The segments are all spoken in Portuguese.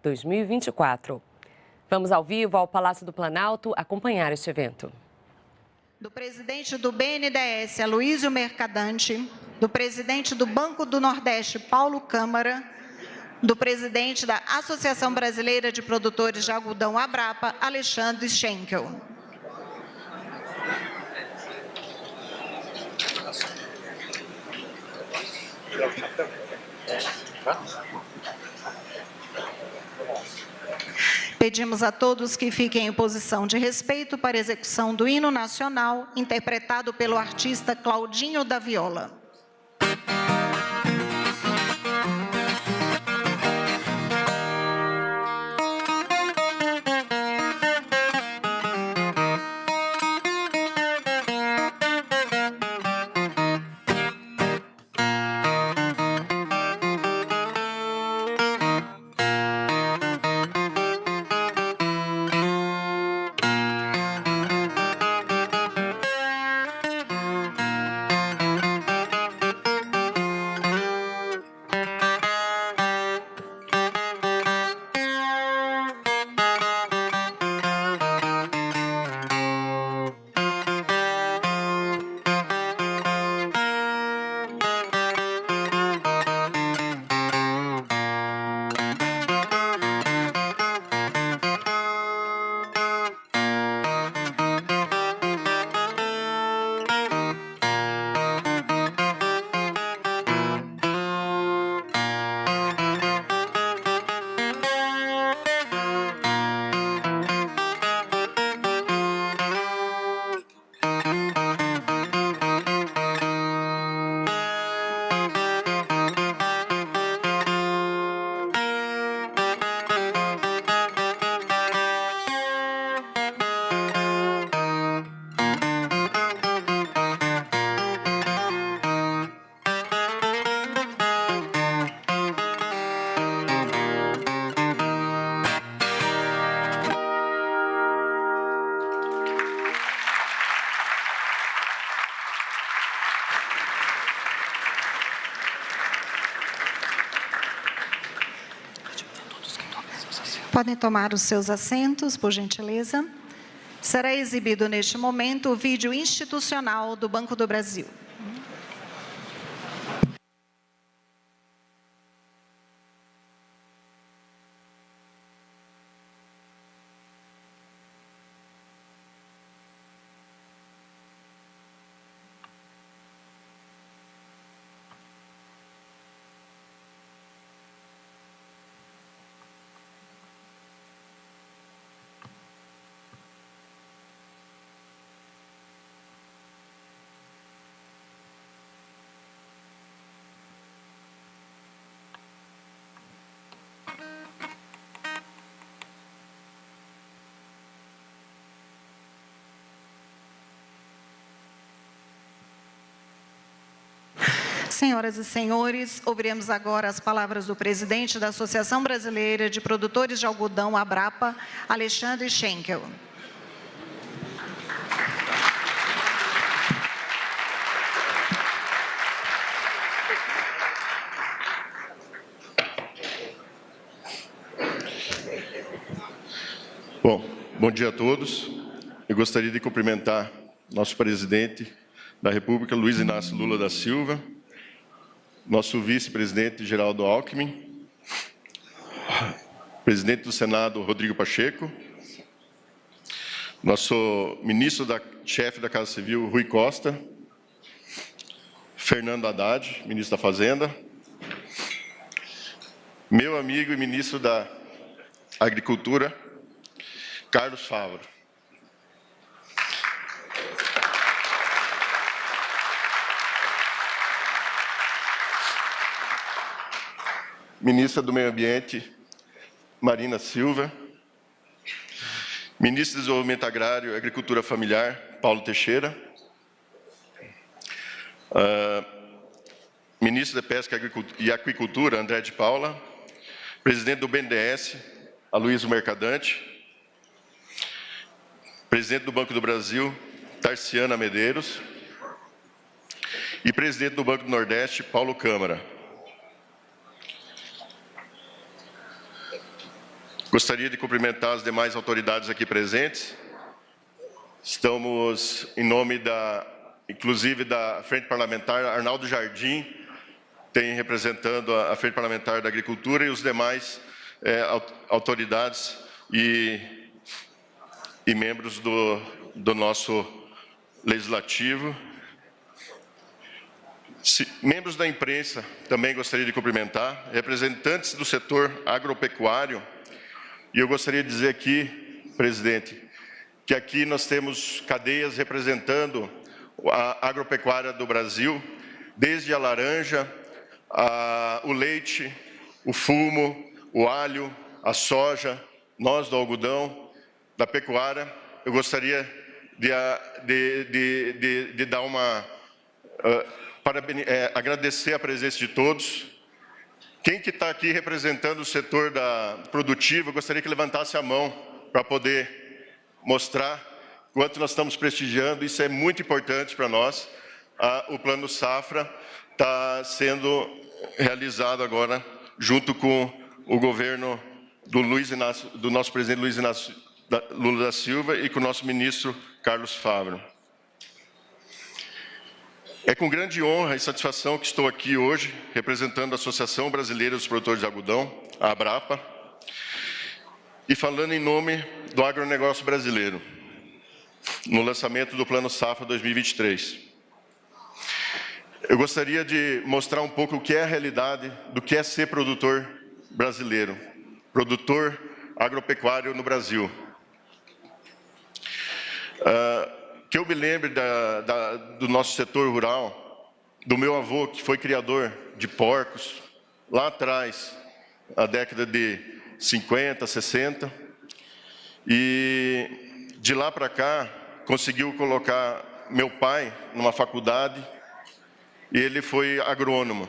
2024. Vamos ao vivo ao Palácio do Planalto acompanhar este evento. Do presidente do BNDES, Aloysio Mercadante, do presidente do Banco do Nordeste, Paulo Câmara, do presidente da Associação Brasileira de Produtores de Algodão, Abrapa, Alexandre Schenkel. Pedimos a todos que fiquem em posição de respeito para a execução do hino nacional, interpretado pelo artista Claudinho da Viola. Podem tomar os seus assentos, por gentileza. Será exibido neste momento o vídeo institucional do Banco do Brasil. Senhoras e senhores, ouviremos agora as palavras do presidente da Associação Brasileira de Produtores de Algodão, Abrapa, Alexandre Schenkel. Bom dia a todos. Eu gostaria de cumprimentar nosso presidente da República, Luiz Inácio Lula da Silva, nosso vice-presidente Geraldo Alckmin, presidente do Senado Rodrigo Pacheco, nosso chefe da Casa Civil Rui Costa, Fernando Haddad, ministro da Fazenda, meu amigo e ministro da Agricultura, Carlos Favaro. Ministra do Meio Ambiente, Marina Silva. Ministro do Desenvolvimento Agrário e Agricultura Familiar, Paulo Teixeira. Ministro da Pesca e Aquicultura, André de Paula. Presidente do BNDES, Aloysio Mercadante. Presidente do Banco do Brasil, Tarciana Medeiros. E presidente do Banco do Nordeste, Paulo Câmara. Gostaria de cumprimentar as demais autoridades aqui presentes. Estamos em nome inclusive da Frente Parlamentar, Arnaldo Jardim, tem representando a Frente Parlamentar da Agricultura e os demais autoridades e membros do nosso Legislativo. Membros da imprensa, também gostaria de cumprimentar, representantes do setor agropecuário, e eu gostaria de dizer aqui, presidente, que aqui nós temos cadeias representando a agropecuária do Brasil, desde a laranja, o leite, o fumo, o alho, a soja, nós do algodão, da pecuária. Eu gostaria de dar agradecer a presença de todos. Quem que está aqui representando o setor produtivo, eu gostaria que levantasse a mão para poder mostrar quanto nós estamos prestigiando. Isso é muito importante para nós. O Plano Safra está sendo realizado agora junto com o governo do nosso presidente Luiz Inácio Lula da Silva e com o nosso ministro Carlos Fávaro. É com grande honra e satisfação que estou aqui hoje, representando a Associação Brasileira dos Produtores de Algodão, a ABRAPA, e falando em nome do agronegócio brasileiro, no lançamento do Plano Safra 2023. Eu gostaria de mostrar um pouco o que é a realidade do que é ser produtor brasileiro, produtor agropecuário no Brasil. Que eu me lembre do nosso setor rural, do meu avô, que foi criador de porcos, lá atrás, na década de 50, 60, e de lá para cá, conseguiu colocar meu pai numa faculdade, e ele foi agrônomo.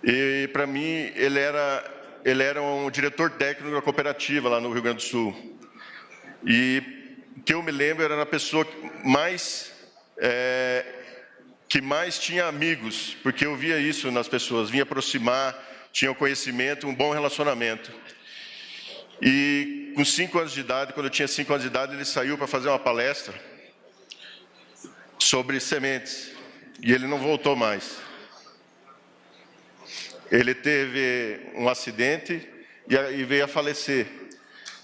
E, para mim, ele era um diretor técnico da cooperativa lá no Rio Grande do Sul. E que eu me lembro, era a pessoa que mais tinha amigos, porque eu via isso nas pessoas, vinha aproximar, tinha o conhecimento, um bom relacionamento. E com 5 anos de idade, quando eu tinha 5 anos de idade, ele saiu para fazer uma palestra sobre sementes, e ele não voltou mais. Ele teve um acidente e veio a falecer.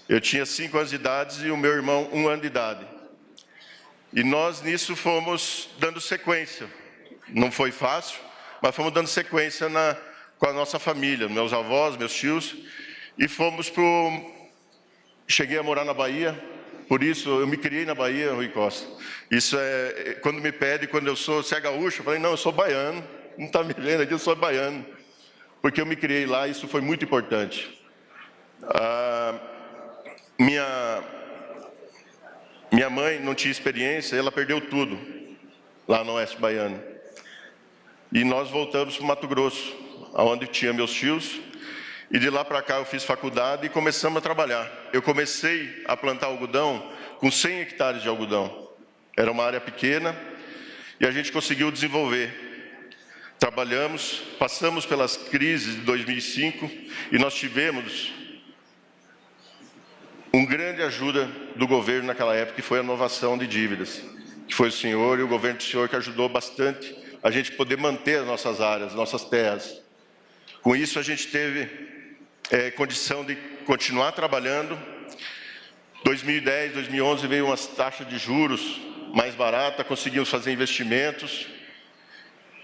Eu tinha 5 anos de idade e o meu irmão 1 ano de idade. E nós nisso fomos dando sequência. Não foi fácil, mas fomos dando sequência com a nossa família, meus avós, meus tios. E fomos cheguei a morar na Bahia, por isso eu me criei na Bahia, Rui Costa. Isso quando me pede, quando você é gaúcho, eu falei, não, eu sou baiano. Não está me vendo aqui, eu sou baiano. Porque eu me criei lá, isso foi muito importante. Minha mãe não tinha experiência, ela perdeu tudo lá no Oeste Baiano. E nós voltamos para o Mato Grosso, onde tinha meus tios, e de lá para cá eu fiz faculdade e começamos a trabalhar. Eu comecei a plantar algodão com 100 hectares de algodão. Era uma área pequena e a gente conseguiu desenvolver. Trabalhamos, passamos pelas crises de 2005 e nós tivemos uma grande ajuda do governo naquela época, que foi a renovação de dívidas, que foi o senhor e o governo do senhor que ajudou bastante a gente poder manter as nossas áreas, nossas terras. Com isso, a gente teve condição de continuar trabalhando. 2010, 2011 veio umas taxas de juros mais baratas, conseguimos fazer investimentos.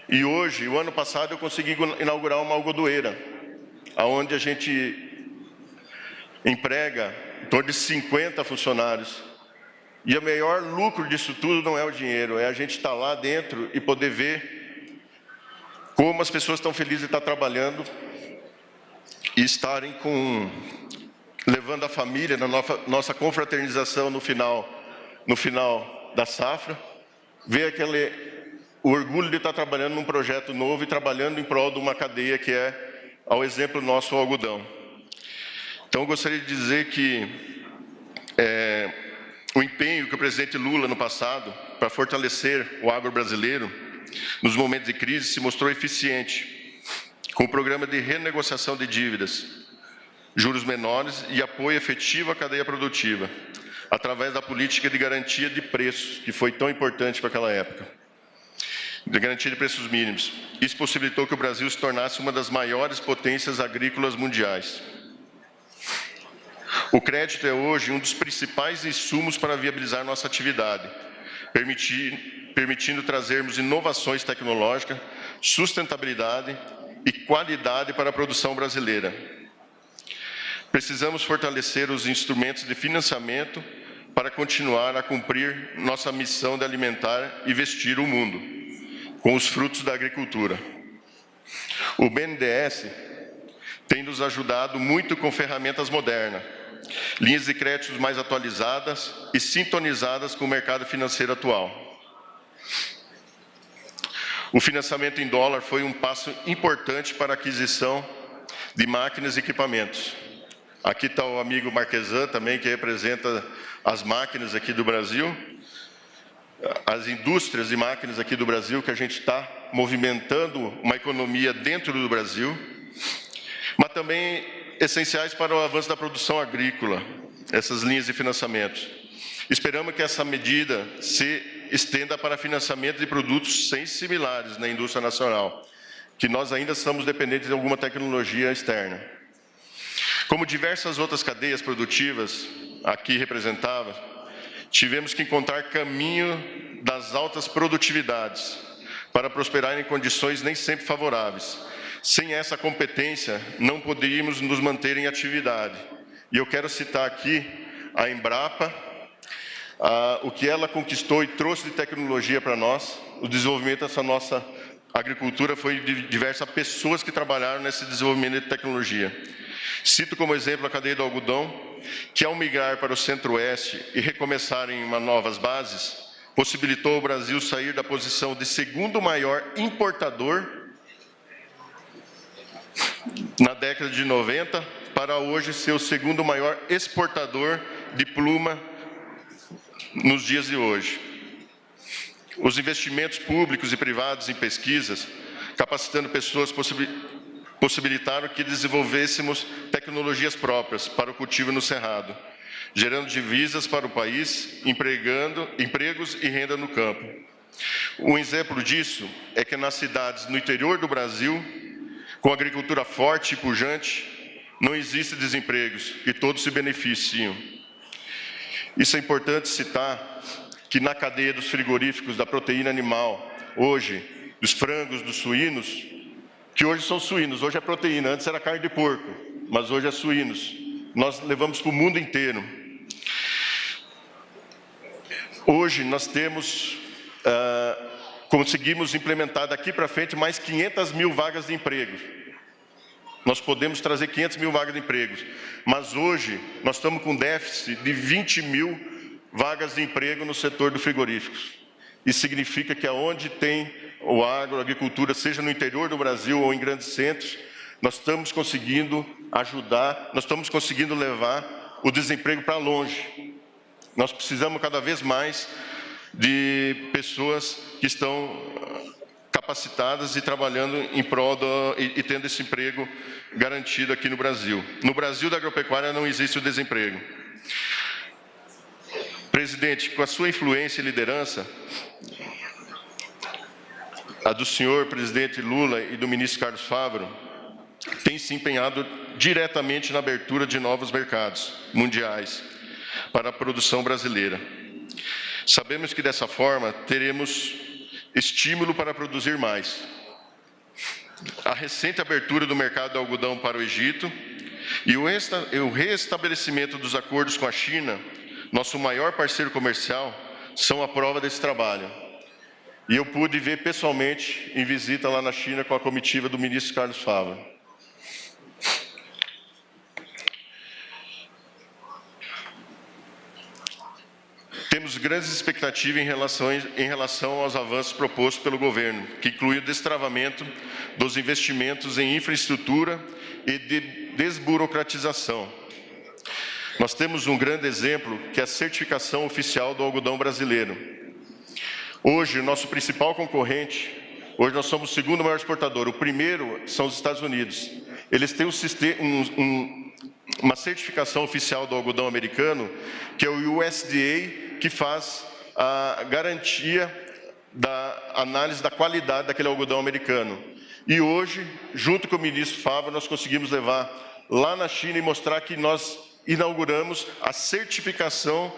E hoje, o ano passado, eu consegui inaugurar uma algodoeira, onde a gente emprega em torno de 50 funcionários. E o maior lucro disso tudo não é o dinheiro, é a gente estar lá dentro e poder ver como as pessoas estão felizes de estar trabalhando e estarem levando a família na nossa confraternização no final da safra, ver o orgulho de estar trabalhando num projeto novo e trabalhando em prol de uma cadeia que é, ao exemplo nosso, o algodão. Então, eu gostaria de dizer que o empenho que o presidente Lula, no passado, para fortalecer o agro brasileiro, nos momentos de crise, se mostrou eficiente, com o programa de renegociação de dívidas, juros menores e apoio efetivo à cadeia produtiva, através da política de garantia de preços, que foi tão importante para aquela época, de garantia de preços mínimos. Isso possibilitou que o Brasil se tornasse uma das maiores potências agrícolas mundiais. O crédito é hoje um dos principais insumos para viabilizar nossa atividade, permitindo trazermos inovações tecnológicas, sustentabilidade e qualidade para a produção brasileira. Precisamos fortalecer os instrumentos de financiamento para continuar a cumprir nossa missão de alimentar e vestir o mundo com os frutos da agricultura. O BNDES tem nos ajudado muito com ferramentas modernas, linhas de créditos mais atualizadas e sintonizadas com o mercado financeiro atual. O financiamento em dólar foi um passo importante para a aquisição de máquinas e equipamentos. Aqui está o amigo Marquesan também, que representa as máquinas aqui do Brasil, as indústrias de máquinas aqui do Brasil, que a gente está movimentando uma economia dentro do Brasil, mas também essenciais para o avanço da produção agrícola, essas linhas de financiamento. Esperamos que essa medida se estenda para financiamento de produtos sem similares na indústria nacional, que nós ainda estamos dependentes de alguma tecnologia externa. Como diversas outras cadeias produtivas aqui representadas, tivemos que encontrar caminho das altas produtividades para prosperar em condições nem sempre favoráveis. Sem essa competência, não poderíamos nos manter em atividade. E eu quero citar aqui a Embrapa, o que ela conquistou e trouxe de tecnologia para nós. O desenvolvimento dessa nossa agricultura foi de diversas pessoas que trabalharam nesse desenvolvimento de tecnologia. Cito como exemplo a cadeia do algodão, que ao migrar para o centro-oeste e recomeçar em novas bases, possibilitou o Brasil sair da posição de segundo maior importador na década de 90, para hoje ser o segundo maior exportador de pluma nos dias de hoje. Os investimentos públicos e privados em pesquisas, capacitando pessoas, possibilitaram que desenvolvêssemos tecnologias próprias para o cultivo no cerrado, gerando divisas para o país, empregos e renda no campo. Um exemplo disso é que nas cidades no interior do Brasil, com agricultura forte e pujante, não existe desempregos e todos se beneficiam. Isso é importante citar que na cadeia dos frigoríficos da proteína animal, hoje, dos frangos, dos suínos, que hoje são suínos, hoje é proteína, antes era carne de porco, mas hoje é suínos. Nós levamos para o mundo inteiro. Hoje nós temos, conseguimos implementar daqui para frente mais 500 mil vagas de emprego. Nós podemos trazer 500 mil vagas de empregos, mas hoje nós estamos com déficit de 20 mil vagas de emprego no setor do frigoríficos. Isso significa que aonde tem o agro, a agricultura, seja no interior do Brasil ou em grandes centros, nós estamos conseguindo ajudar, nós estamos conseguindo levar o desemprego para longe. Nós precisamos cada vez mais de pessoas que estão capacitadas e trabalhando em prol e tendo esse emprego garantido aqui no Brasil. No Brasil da agropecuária não existe o desemprego. Presidente, com a sua influência e liderança, a do senhor presidente Lula e do ministro Carlos Favaro, tem se empenhado diretamente na abertura de novos mercados mundiais para a produção brasileira. Sabemos que dessa forma teremos estímulo para produzir mais. A recente abertura do mercado de algodão para o Egito e o reestabelecimento dos acordos com a China, nosso maior parceiro comercial, são a prova desse trabalho. E eu pude ver pessoalmente em visita lá na China com a comitiva do ministro Carlos Favaro. Temos grandes expectativas em relação aos avanços propostos pelo governo, que inclui o destravamento dos investimentos em infraestrutura e de desburocratização. Nós temos um grande exemplo, que é a certificação oficial do algodão brasileiro. Hoje, o nosso principal concorrente, hoje nós somos o segundo maior exportador, o primeiro são os Estados Unidos. Eles têm uma certificação oficial do algodão americano, que é o USDA, que faz a garantia da análise da qualidade daquele algodão americano. E hoje, junto com o ministro Fávaro, nós conseguimos levar lá na China e mostrar que nós inauguramos a certificação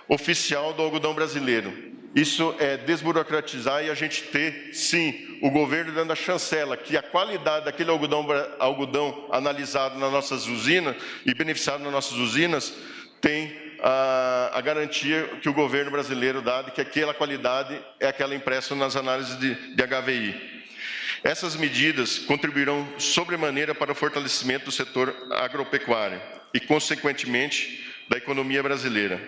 oficial do algodão brasileiro. Isso é desburocratizar e a gente ter, sim, o governo dando a chancela que a qualidade daquele algodão analisado nas nossas usinas e beneficiado nas nossas usinas tem a garantia que o governo brasileiro dá de que aquela qualidade é aquela impressa nas análises de HVI. Essas medidas contribuirão sobremaneira para o fortalecimento do setor agropecuário e, consequentemente, da economia brasileira.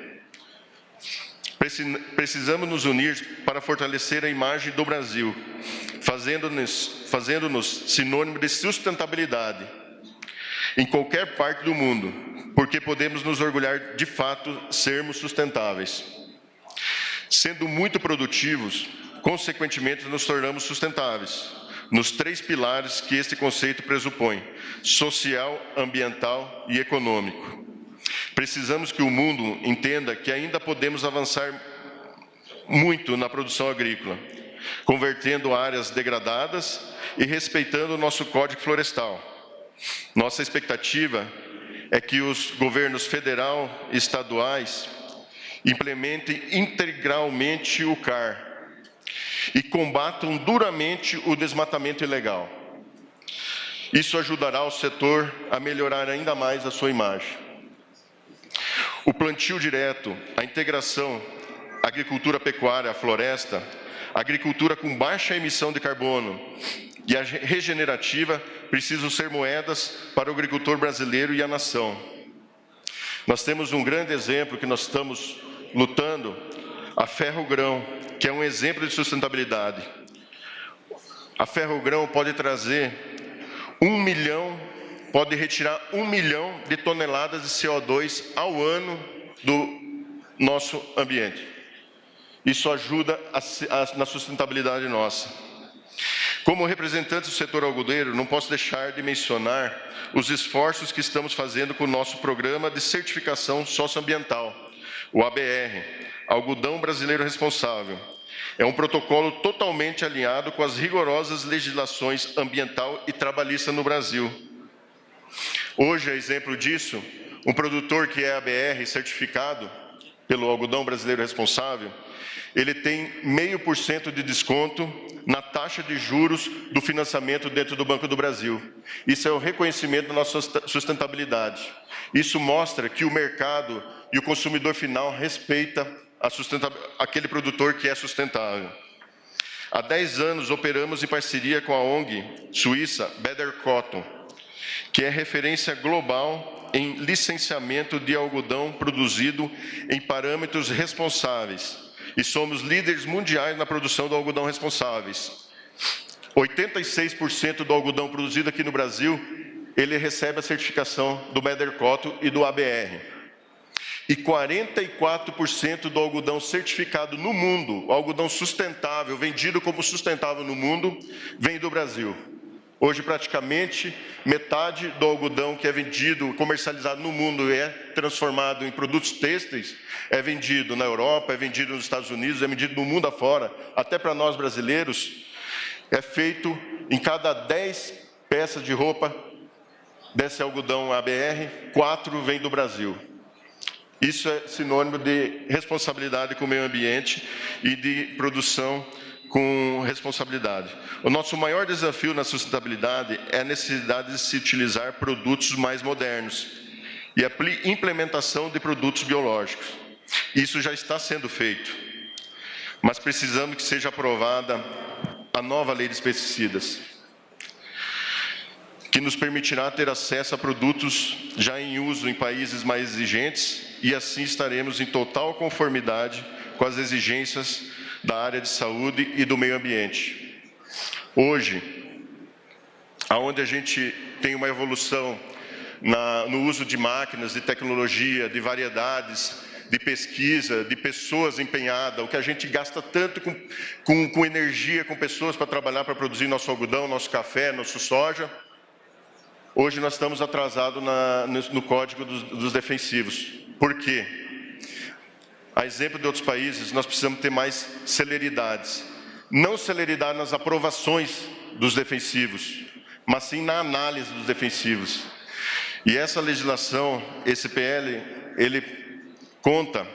Precisamos nos unir para fortalecer a imagem do Brasil, fazendo-nos sinônimo de sustentabilidade em qualquer parte do mundo, porque podemos nos orgulhar de fato sermos sustentáveis. Sendo muito produtivos, consequentemente nos tornamos sustentáveis, nos 3 pilares que este conceito pressupõe: social, ambiental e econômico. Precisamos que o mundo entenda que ainda podemos avançar muito na produção agrícola, convertendo áreas degradadas e respeitando o nosso Código Florestal. Nossa expectativa é que os governos federal e estaduais implementem integralmente o CAR e combatam duramente o desmatamento ilegal. Isso ajudará o setor a melhorar ainda mais a sua imagem. O plantio direto, a integração, a agricultura pecuária, a floresta, a agricultura com baixa emissão de carbono e a regenerativa precisam ser moedas para o agricultor brasileiro e a nação. Nós temos um grande exemplo que nós estamos lutando, a Ferrogrão, que é um exemplo de sustentabilidade. A Ferrogrão pode trazer 1 milhão, pode retirar 1 milhão de toneladas de CO2 ao ano do nosso ambiente. Isso ajuda na sustentabilidade nossa. Como representante do setor algodoeiro, não posso deixar de mencionar os esforços que estamos fazendo com o nosso programa de certificação socioambiental, o ABR, Algodão Brasileiro Responsável. É um protocolo totalmente alinhado com as rigorosas legislações ambiental e trabalhista no Brasil. Hoje, a exemplo disso, um produtor que é ABR certificado pelo Algodão Brasileiro Responsável, ele tem 0,5% de desconto na taxa de juros do financiamento dentro do Banco do Brasil. Isso é o reconhecimento da nossa sustentabilidade. Isso mostra que o mercado e o consumidor final respeita aquele produtor que é sustentável. Há 10 anos operamos em parceria com a ONG suíça Better Cotton, que é referência global em licenciamento de algodão produzido em parâmetros responsáveis. E somos líderes mundiais na produção do algodão responsáveis. 86% do algodão produzido aqui no Brasil, ele recebe a certificação do Better Cotton e do ABR. E 44% do algodão certificado no mundo, o algodão sustentável, vendido como sustentável no mundo, vem do Brasil. Hoje, praticamente, metade do algodão que é vendido, comercializado no mundo e é transformado em produtos têxteis, é vendido na Europa, é vendido nos Estados Unidos, é vendido no mundo afora. Até para nós brasileiros, é feito em cada 10 peças de roupa desse algodão ABR, 4 vêm do Brasil. Isso é sinônimo de responsabilidade com o meio ambiente e de produção com responsabilidade. O nosso maior desafio na sustentabilidade é a necessidade de se utilizar produtos mais modernos e a implementação de produtos biológicos. Isso já está sendo feito, mas precisamos que seja aprovada a nova lei de pesticidas, que nos permitirá ter acesso a produtos já em uso em países mais exigentes e assim estaremos em total conformidade com as exigências da área de saúde e do meio ambiente. Hoje, aonde a gente tem uma evolução no uso de máquinas, de tecnologia, de variedades, de pesquisa, de pessoas empenhadas, o que a gente gasta tanto com energia, com pessoas para trabalhar, para produzir nosso algodão, nosso café, nosso soja, Hoje nós estamos atrasados no código dos defensivos. Por quê? A exemplo de outros países, nós precisamos ter mais celeridades. Não celeridade nas aprovações dos defensivos, mas sim na análise dos defensivos. E essa legislação, esse PL, ele conta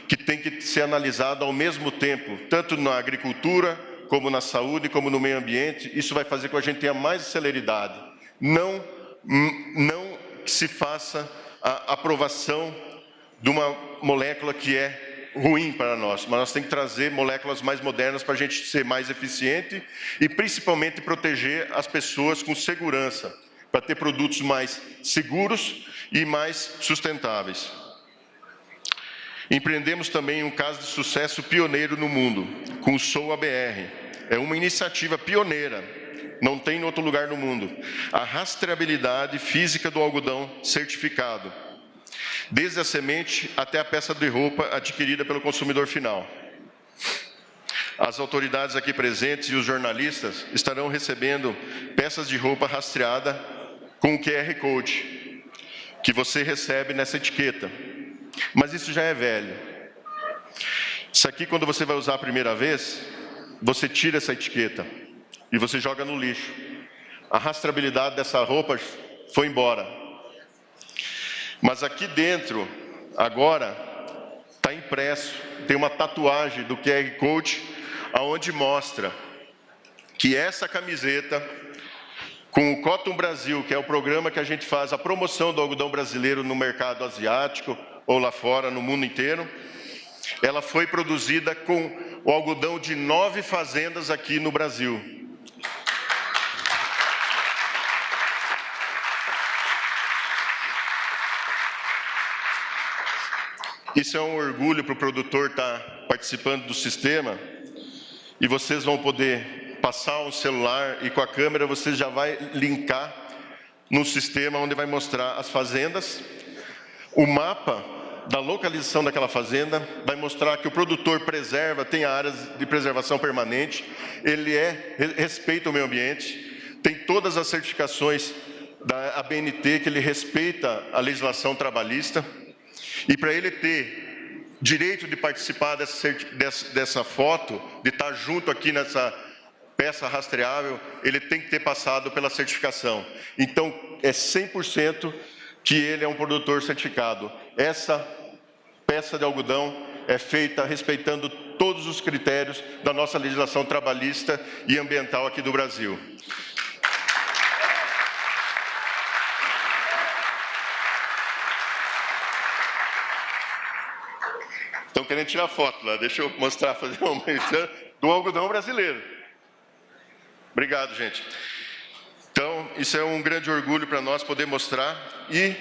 que tem que ser analisado ao mesmo tempo, tanto na agricultura, como na saúde, como no meio ambiente. Isso vai fazer com que a gente tenha mais celeridade. Não que se faça a aprovação de uma molécula que é ruim para nós, mas nós temos que trazer moléculas mais modernas para a gente ser mais eficiente e principalmente proteger as pessoas com segurança, para ter produtos mais seguros e mais sustentáveis. Empreendemos também um caso de sucesso pioneiro no mundo, com o SOA-BR. É uma iniciativa pioneira, não tem em outro lugar no mundo. A rastreabilidade física do algodão certificado, desde a semente até a peça de roupa adquirida pelo consumidor final. As autoridades aqui presentes e os jornalistas estarão recebendo peças de roupa rastreada com o QR Code, que você recebe nessa etiqueta. Mas isso já é velho. Isso aqui, quando você vai usar a primeira vez, você tira essa etiqueta e você joga no lixo. A rastreabilidade dessa roupa foi embora. Mas aqui dentro, agora, está impresso, tem uma tatuagem do QR Code, onde mostra que essa camiseta, com o Cotton Brasil, que é o programa que a gente faz a promoção do algodão brasileiro no mercado asiático, ou lá fora, no mundo inteiro, ela foi produzida com o algodão de 9 fazendas aqui no Brasil. Isso é um orgulho para o produtor estar participando do sistema, e vocês vão poder passar um celular e com a câmera você já vai linkar no sistema onde vai mostrar as fazendas, o mapa da localização daquela fazenda, vai mostrar que o produtor preserva, tem áreas de preservação permanente, ele respeita o meio ambiente, tem todas as certificações da ABNT, que ele respeita a legislação trabalhista, e para ele ter direito de participar dessa foto, de estar junto aqui nessa peça rastreável, ele tem que ter passado pela certificação. Então, é 100% que ele é um produtor certificado. Essa peça de algodão é feita respeitando todos os critérios da nossa legislação trabalhista e ambiental aqui do Brasil. Estão querendo tirar foto lá, deixa eu mostrar, fazer uma menção do algodão brasileiro. Obrigado, gente. Então, isso é um grande orgulho para nós poder mostrar, e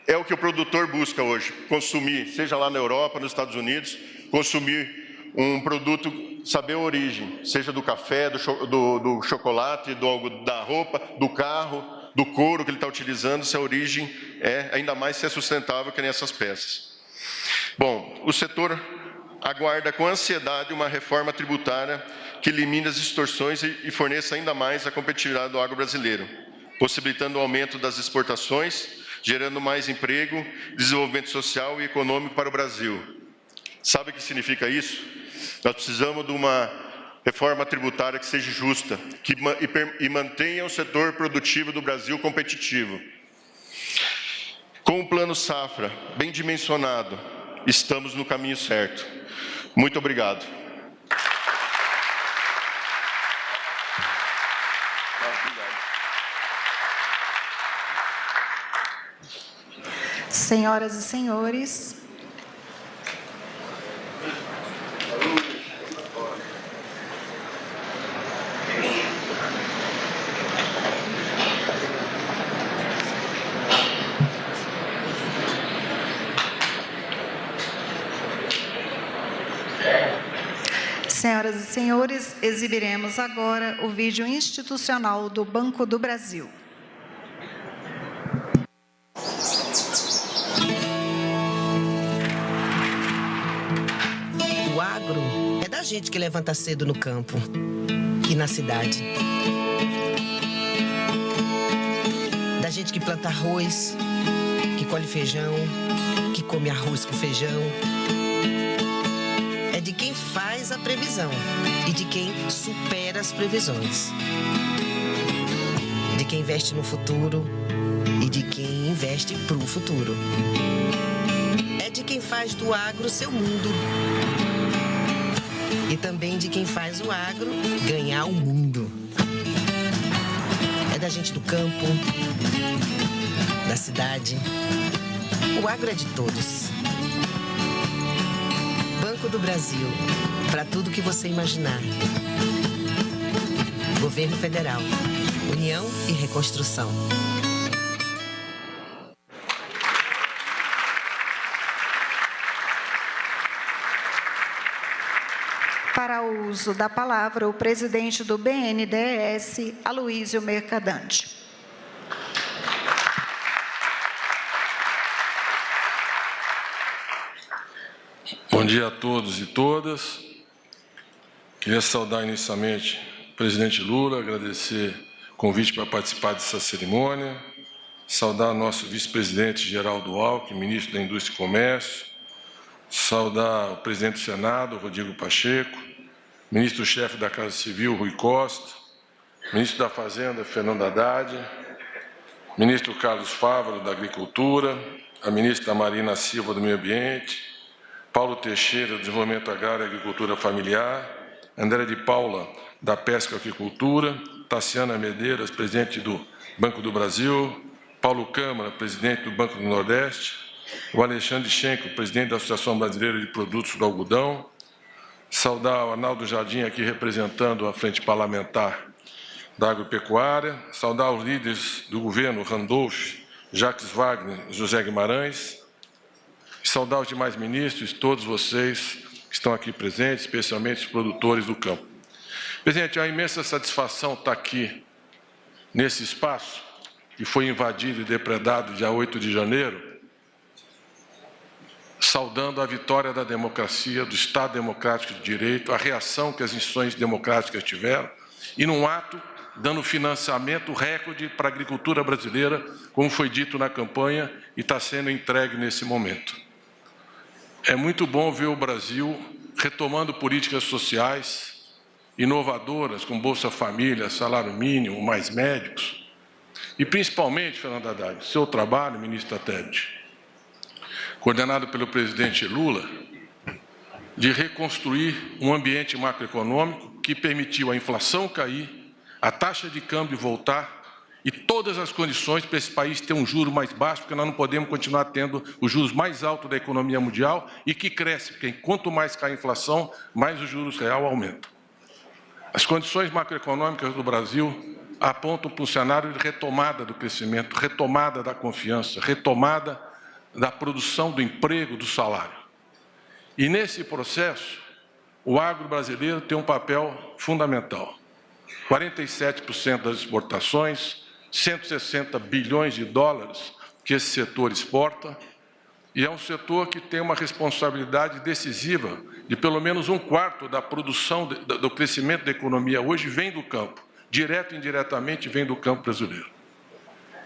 é o que o produtor busca hoje, consumir, seja lá na Europa, nos Estados Unidos, consumir um produto, saber a origem, seja do café, do chocolate, da roupa, do carro, do couro que ele está utilizando, se a origem ainda mais ser sustentável que nessas peças. Bom, o setor aguarda com ansiedade uma reforma tributária que elimine as distorções e forneça ainda mais a competitividade do agro brasileiro, possibilitando o aumento das exportações, gerando mais emprego, desenvolvimento social e econômico para o Brasil. Sabe o que significa isso? Nós precisamos de uma reforma tributária que seja justa, e mantenha o setor produtivo do Brasil competitivo. Com o Plano Safra bem dimensionado, estamos no caminho certo. Muito obrigado. Senhoras e senhores, exibiremos agora o vídeo institucional do Banco do Brasil. O agro é da gente que levanta cedo no campo e na cidade. Da gente que planta arroz, que colhe feijão, que come arroz com feijão. É de quem faz a previsão e de quem supera as previsões. De quem investe no futuro e de quem investe pro futuro. É de quem faz do agro seu mundo. E também de quem faz o agro ganhar o mundo. É da gente do campo, da cidade. O agro é de todos. Banco do Brasil, para tudo que você imaginar. Governo Federal, União e Reconstrução. Para o uso da palavra, o presidente do BNDES, Aloísio Mercadante. Bom dia a todos e todas. Queria saudar inicialmente o presidente Lula, agradecer o convite para participar dessa cerimônia, saudar nosso vice-presidente Geraldo Alckmin, ministro da Indústria e Comércio, saudar o presidente do Senado, Rodrigo Pacheco, ministro-chefe da Casa Civil, Rui Costa, ministro da Fazenda, Fernando Haddad, ministro Carlos Fávaro, da Agricultura, a ministra Marina Silva, do Meio Ambiente, Paulo Teixeira, do Desenvolvimento Agrário e Agricultura Familiar, André de Paula, da Pesca e Aquicultura, Taciana Medeiros, presidente do Banco do Brasil, Paulo Câmara, presidente do Banco do Nordeste, o Alexandre Schenck, presidente da Associação Brasileira de Produtos do Algodão, saudar o Arnaldo Jardim, aqui representando a Frente Parlamentar da Agropecuária, saudar os líderes do governo, Randolph, Jacques Wagner, José Guimarães, saudar os demais ministros, todos vocês que estão aqui presentes, especialmente os produtores do campo. Presidente, é uma imensa satisfação estar aqui nesse espaço, que foi invadido e depredado dia 8 de janeiro, saudando a vitória da democracia, do Estado Democrático de Direito, a reação que as instituições democráticas tiveram, e num ato dando financiamento recorde para a agricultura brasileira, como foi dito na campanha, e está sendo entregue nesse momento. É muito bom ver o Brasil retomando políticas sociais inovadoras, com Bolsa Família, salário mínimo, mais médicos, e principalmente, Fernando Haddad, seu trabalho, ministro Tebet, coordenado pelo presidente Lula, de reconstruir um ambiente macroeconômico que permitiu a inflação cair, a taxa de câmbio voltar e todas as condições para esse país ter um juro mais baixo, porque nós não podemos continuar tendo os juros mais altos da economia mundial e que cresce, porque quanto mais cai a inflação, mais os juros real aumentam. As condições macroeconômicas do Brasil apontam para um cenário de retomada do crescimento, retomada da confiança, retomada da produção do emprego, do salário. E nesse processo, o agro brasileiro tem um papel fundamental. 47% das exportações, 160 bilhões de dólares que esse setor exporta, e é um setor que tem uma responsabilidade decisiva de pelo menos 1/4 da produção, do crescimento da economia hoje vem do campo, direto e indiretamente vem do campo brasileiro.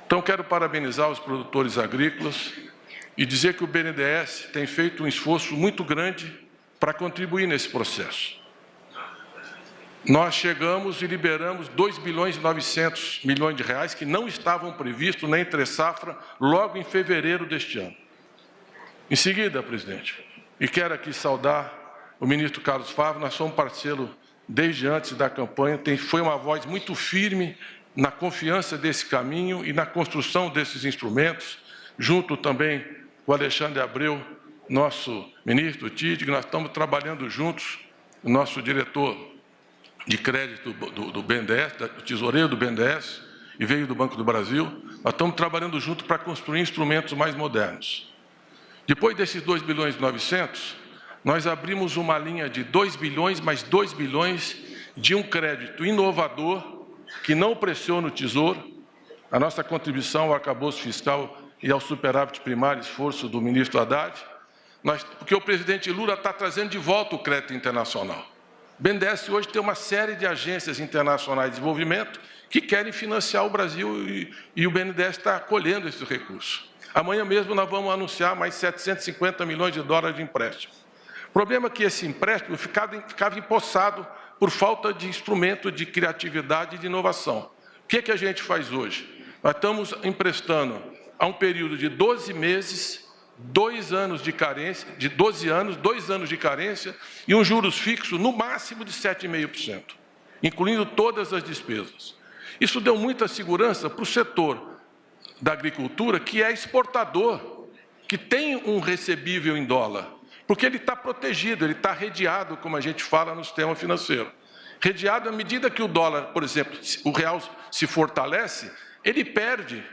Então, quero parabenizar os produtores agrícolas e dizer que o BNDES tem feito um esforço muito grande para contribuir nesse processo. Nós chegamos e liberamos 2 bilhões e 900 milhões de reais que não estavam previstos na entre-safra logo em fevereiro deste ano. Em seguida, presidente, e quero aqui saudar o ministro Carlos Fávaro, nós somos parceiro desde antes da campanha, foi uma voz muito firme na confiança desse caminho e na construção desses instrumentos, junto também com o Alexandre Abreu, nosso ministro TID, que nós estamos trabalhando juntos, o nosso diretor de crédito do BNDES, do tesoureiro do BNDES, e veio do Banco do Brasil, nós estamos trabalhando junto para construir instrumentos mais modernos. Depois desses 2 bilhões e 900, nós abrimos uma linha de 2 bilhões mais 2 bilhões de um crédito inovador que não pressiona o Tesouro. A nossa contribuição ao arcabouço fiscal e ao superávit primário, esforço do ministro Haddad, porque o presidente Lula está trazendo de volta o crédito internacional. O BNDES hoje tem uma série de agências internacionais de desenvolvimento que querem financiar o Brasil e o BNDES está acolhendo esses recursos. Amanhã mesmo nós vamos anunciar mais 750 milhões de dólares de empréstimo. O problema é que esse empréstimo ficava empossado por falta de instrumento de criatividade e de inovação. O que é que a gente faz hoje? Nós estamos emprestando a um período de 12 meses, 2 anos de carência, de 12 anos, 2 anos de carência e um juros fixo no máximo de 7,5%, incluindo todas as despesas. Isso deu muita segurança para o setor da agricultura, que é exportador, que tem um recebível em dólar, porque ele está protegido, ele está redeado, como a gente fala no sistema financeiro. Redeado à medida que o dólar, por exemplo, o real se fortalece, ele perde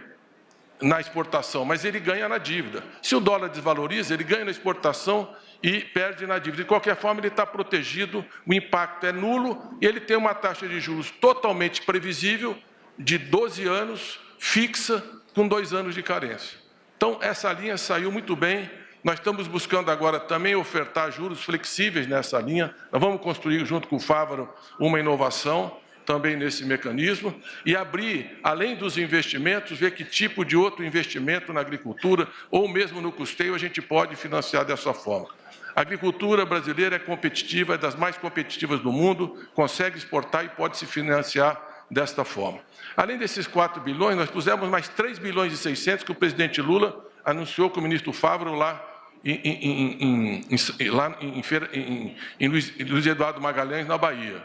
na exportação, mas ele ganha na dívida. Se o dólar desvaloriza, ele ganha na exportação e perde na dívida. De qualquer forma, ele está protegido, o impacto é nulo e ele tem uma taxa de juros totalmente previsível, de 12 anos, fixa, com 2 anos de carência. Então, essa linha saiu muito bem. Nós estamos buscando agora também ofertar juros flexíveis nessa linha. Nós vamos construir, junto com o Fávaro, uma inovação também nesse mecanismo e abrir, além dos investimentos, ver que tipo de outro investimento na agricultura ou mesmo no custeio a gente pode financiar dessa forma. A agricultura brasileira é competitiva, é das mais competitivas do mundo, consegue exportar e pode se financiar desta forma. Além desses 4 bilhões, nós pusemos mais 3 bilhões e 600 que o presidente Lula anunciou com o ministro Fávaro lá em Luiz Eduardo Magalhães, na Bahia.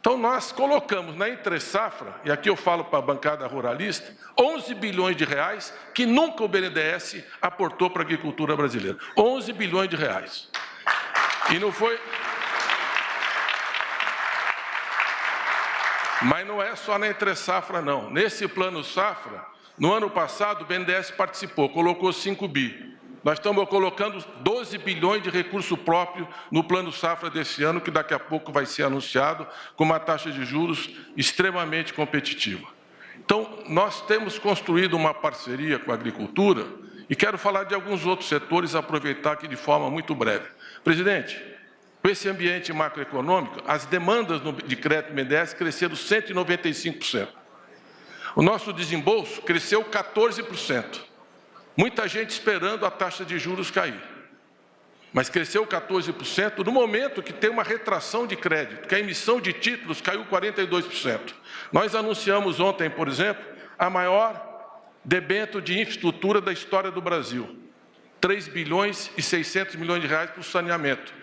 Então, nós colocamos na entre-safra, e aqui eu falo para a bancada ruralista, 11 bilhões de reais que nunca o BNDES aportou para a agricultura brasileira. 11 bilhões de reais. E não foi... Mas não é só na entre-safra, não. Nesse plano safra, no ano passado, o BNDES participou, colocou 5 bi. Nós estamos colocando 12 bilhões de recurso próprio no plano safra desse ano, que daqui a pouco vai ser anunciado, com uma taxa de juros extremamente competitiva. Então, nós temos construído uma parceria com a agricultura e quero falar de alguns outros setores, aproveitar aqui de forma muito breve. Presidente, com esse ambiente macroeconômico, as demandas de crédito BNDES cresceram 195%. O nosso desembolso cresceu 14%. Muita gente esperando a taxa de juros cair. Mas cresceu 14% no momento que tem uma retração de crédito, que a emissão de títulos caiu 42%. Nós anunciamos ontem, por exemplo, a maior debênture de infraestrutura da história do Brasil. 3 bilhões e 600 milhões de reais para o saneamento.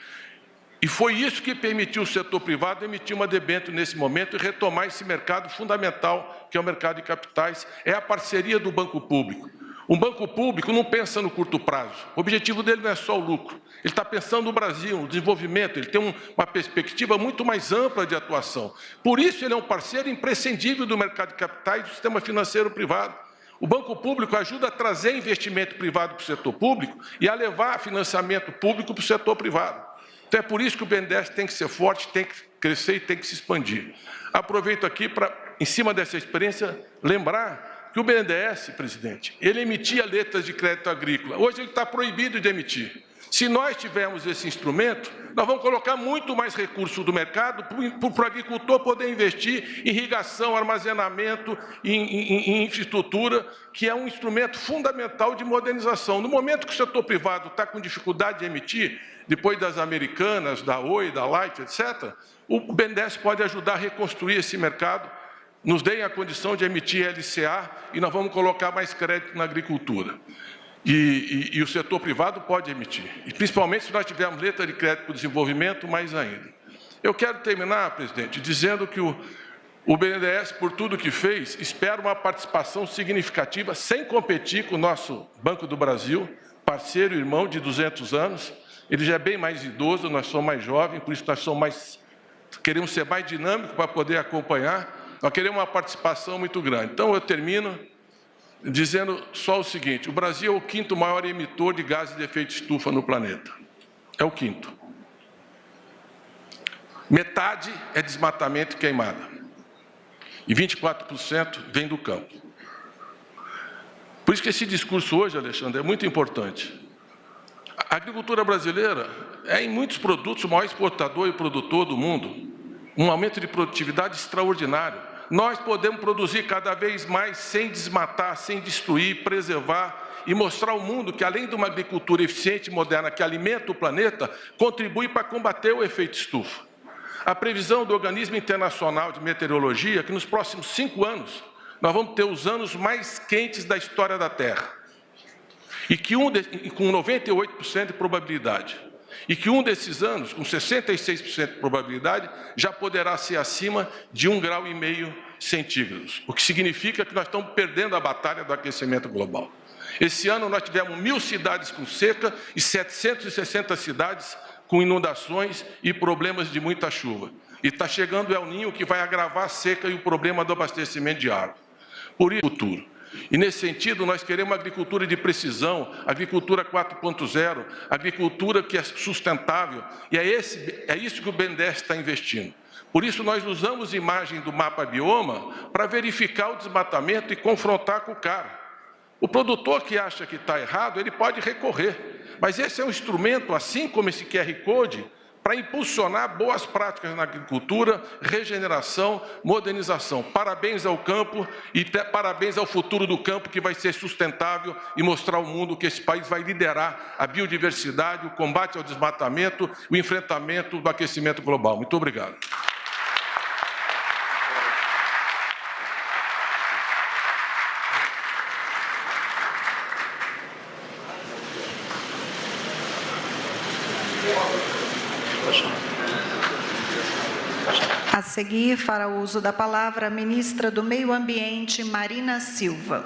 E foi isso que permitiu o setor privado emitir uma debênture nesse momento e retomar esse mercado fundamental, que é o mercado de capitais, é a parceria do banco público. Um banco público não pensa no curto prazo, o objetivo dele não é só o lucro, ele está pensando no Brasil, no desenvolvimento, ele tem uma perspectiva muito mais ampla de atuação. Por isso ele é um parceiro imprescindível do mercado de capitais e do sistema financeiro privado. O banco público ajuda a trazer investimento privado para o setor público e a levar financiamento público para o setor privado. Então, é por isso que o BNDES tem que ser forte, tem que crescer e tem que se expandir. Aproveito aqui para, em cima dessa experiência, lembrar que o BNDES, presidente, ele emitia letras de crédito agrícola. Hoje ele está proibido de emitir. Se nós tivermos esse instrumento, nós vamos colocar muito mais recursos do mercado para o agricultor poder investir em irrigação, armazenamento, em infraestrutura, que é um instrumento fundamental de modernização. No momento que o setor privado está com dificuldade de emitir, depois das Americanas, da Oi, da Light, etc., o BNDES pode ajudar a reconstruir esse mercado, nos deem a condição de emitir LCA e nós vamos colocar mais crédito na agricultura. E o setor privado pode emitir, e principalmente se nós tivermos letra de crédito para o desenvolvimento, mais ainda. Eu quero terminar, presidente, dizendo que o BNDES, por tudo que fez, espera uma participação significativa, sem competir com o nosso Banco do Brasil, parceiro e irmão de 200 anos. Ele já é bem mais idoso, nós somos mais jovens, por isso nós queremos ser mais dinâmicos para poder acompanhar. Nós queremos uma participação muito grande. Então, eu termino dizendo só o seguinte: o Brasil é o 5º maior emitor de gases de efeito estufa no planeta. É o 5º. Metade é desmatamento e queimada. E 24% vem do campo. Por isso que esse discurso hoje, Alexandre, é muito importante. A agricultura brasileira é, em muitos produtos, o maior exportador e produtor do mundo. Um aumento de produtividade extraordinário. nós podemos produzir cada vez mais sem desmatar, sem destruir, preservar e mostrar ao mundo que, além de uma agricultura eficiente e moderna que alimenta o planeta, contribui para combater o efeito estufa. A previsão do Organismo Internacional de Meteorologia é que nos próximos 5 anos nós vamos ter os anos mais quentes da história da Terra. E que com 98% de probabilidade. E que um desses anos, com 66% de probabilidade, já poderá ser acima de 1,5 grau centígrados. O que significa que nós estamos perdendo a batalha do aquecimento global. Esse ano nós tivemos 1.000 cidades com seca e 760 cidades com inundações e problemas de muita chuva. E está chegando o El Niño, que vai agravar a seca e o problema do abastecimento de água. Por isso, futuro. E, nesse sentido, nós queremos agricultura de precisão, agricultura 4.0, agricultura que é sustentável, e é isso que o BNDES está investindo. Por isso, nós usamos imagem do mapa bioma para verificar o desmatamento e confrontar com o cara. O produtor que acha que está errado, ele pode recorrer, mas esse é um instrumento, assim como esse QR Code, para impulsionar boas práticas na agricultura, regeneração, modernização. Parabéns ao campo e parabéns ao futuro do campo, que vai ser sustentável e mostrar ao mundo que esse país vai liderar a biodiversidade, o combate ao desmatamento, o enfrentamento do aquecimento global. Muito obrigado. A seguir, fará uso da palavra a ministra do Meio Ambiente, Marina Silva.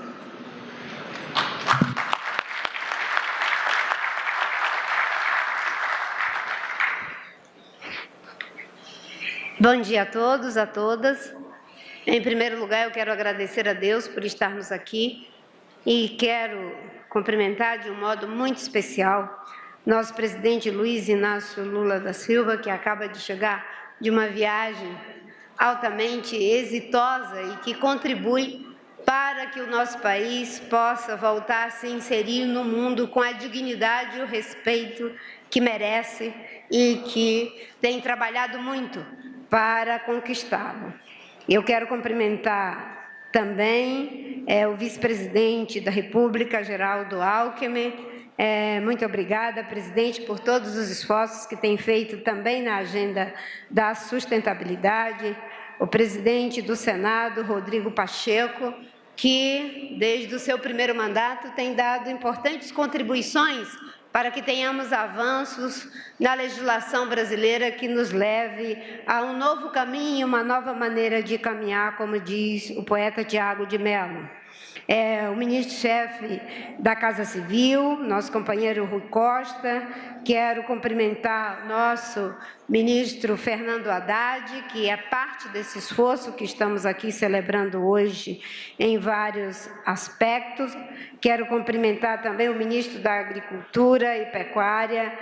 Bom dia a todos, a todas. Em primeiro lugar, eu quero agradecer a Deus por estarmos aqui e quero cumprimentar de um modo muito especial nosso presidente Luiz Inácio Lula da Silva, que acaba de chegar de uma viagem altamente exitosa e que contribui para que o nosso país possa voltar a se inserir no mundo com a dignidade e o respeito que merece e que tem trabalhado muito para conquistá-lo. Eu quero cumprimentar também o vice-presidente da República, Geraldo Alckmin. Muito obrigada, presidente, por todos os esforços que tem feito também na agenda da sustentabilidade. O presidente do Senado, Rodrigo Pacheco, que, desde o seu primeiro mandato, tem dado importantes contribuições para que tenhamos avanços na legislação brasileira que nos leve a um novo caminho, uma nova maneira de caminhar, como diz o poeta Tiago de Mello. O ministro-chefe da Casa Civil, nosso companheiro Rui Costa. Quero cumprimentar nosso ministro Fernando Haddad, que é parte desse esforço que estamos aqui celebrando hoje em vários aspectos. Quero cumprimentar também o ministro da Agricultura e Pecuária,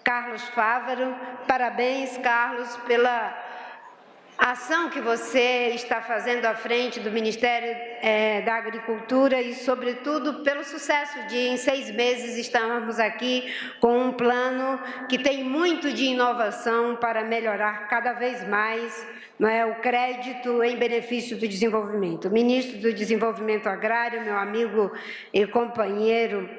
Carlos Fávaro. Parabéns, Carlos, pela ação que você está fazendo à frente do Ministério da Agricultura e, sobretudo, pelo sucesso de, em 6 meses, estarmos aqui com um plano que tem muito de inovação para melhorar cada vez mais o crédito em benefício do desenvolvimento. O ministro do Desenvolvimento Agrário, meu amigo e companheiro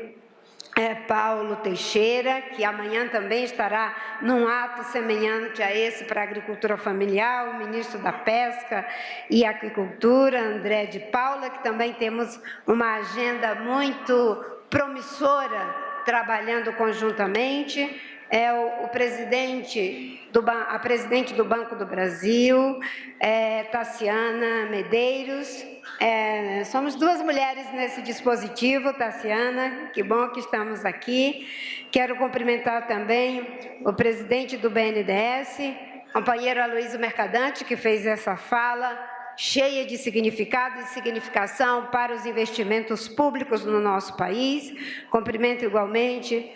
Paulo Teixeira, que amanhã também estará num ato semelhante a esse para a agricultura familiar, o ministro da Pesca e Aquicultura, André de Paula, que também temos uma agenda muito promissora trabalhando conjuntamente. A presidente do Banco do Brasil, Taciana Medeiros. Somos 2 mulheres nesse dispositivo, Taciana, que bom que estamos aqui. Quero cumprimentar também o presidente do BNDES, companheiro Aloysio Mercadante, que fez essa fala cheia de significado e significação para os investimentos públicos no nosso país. Cumprimento igualmente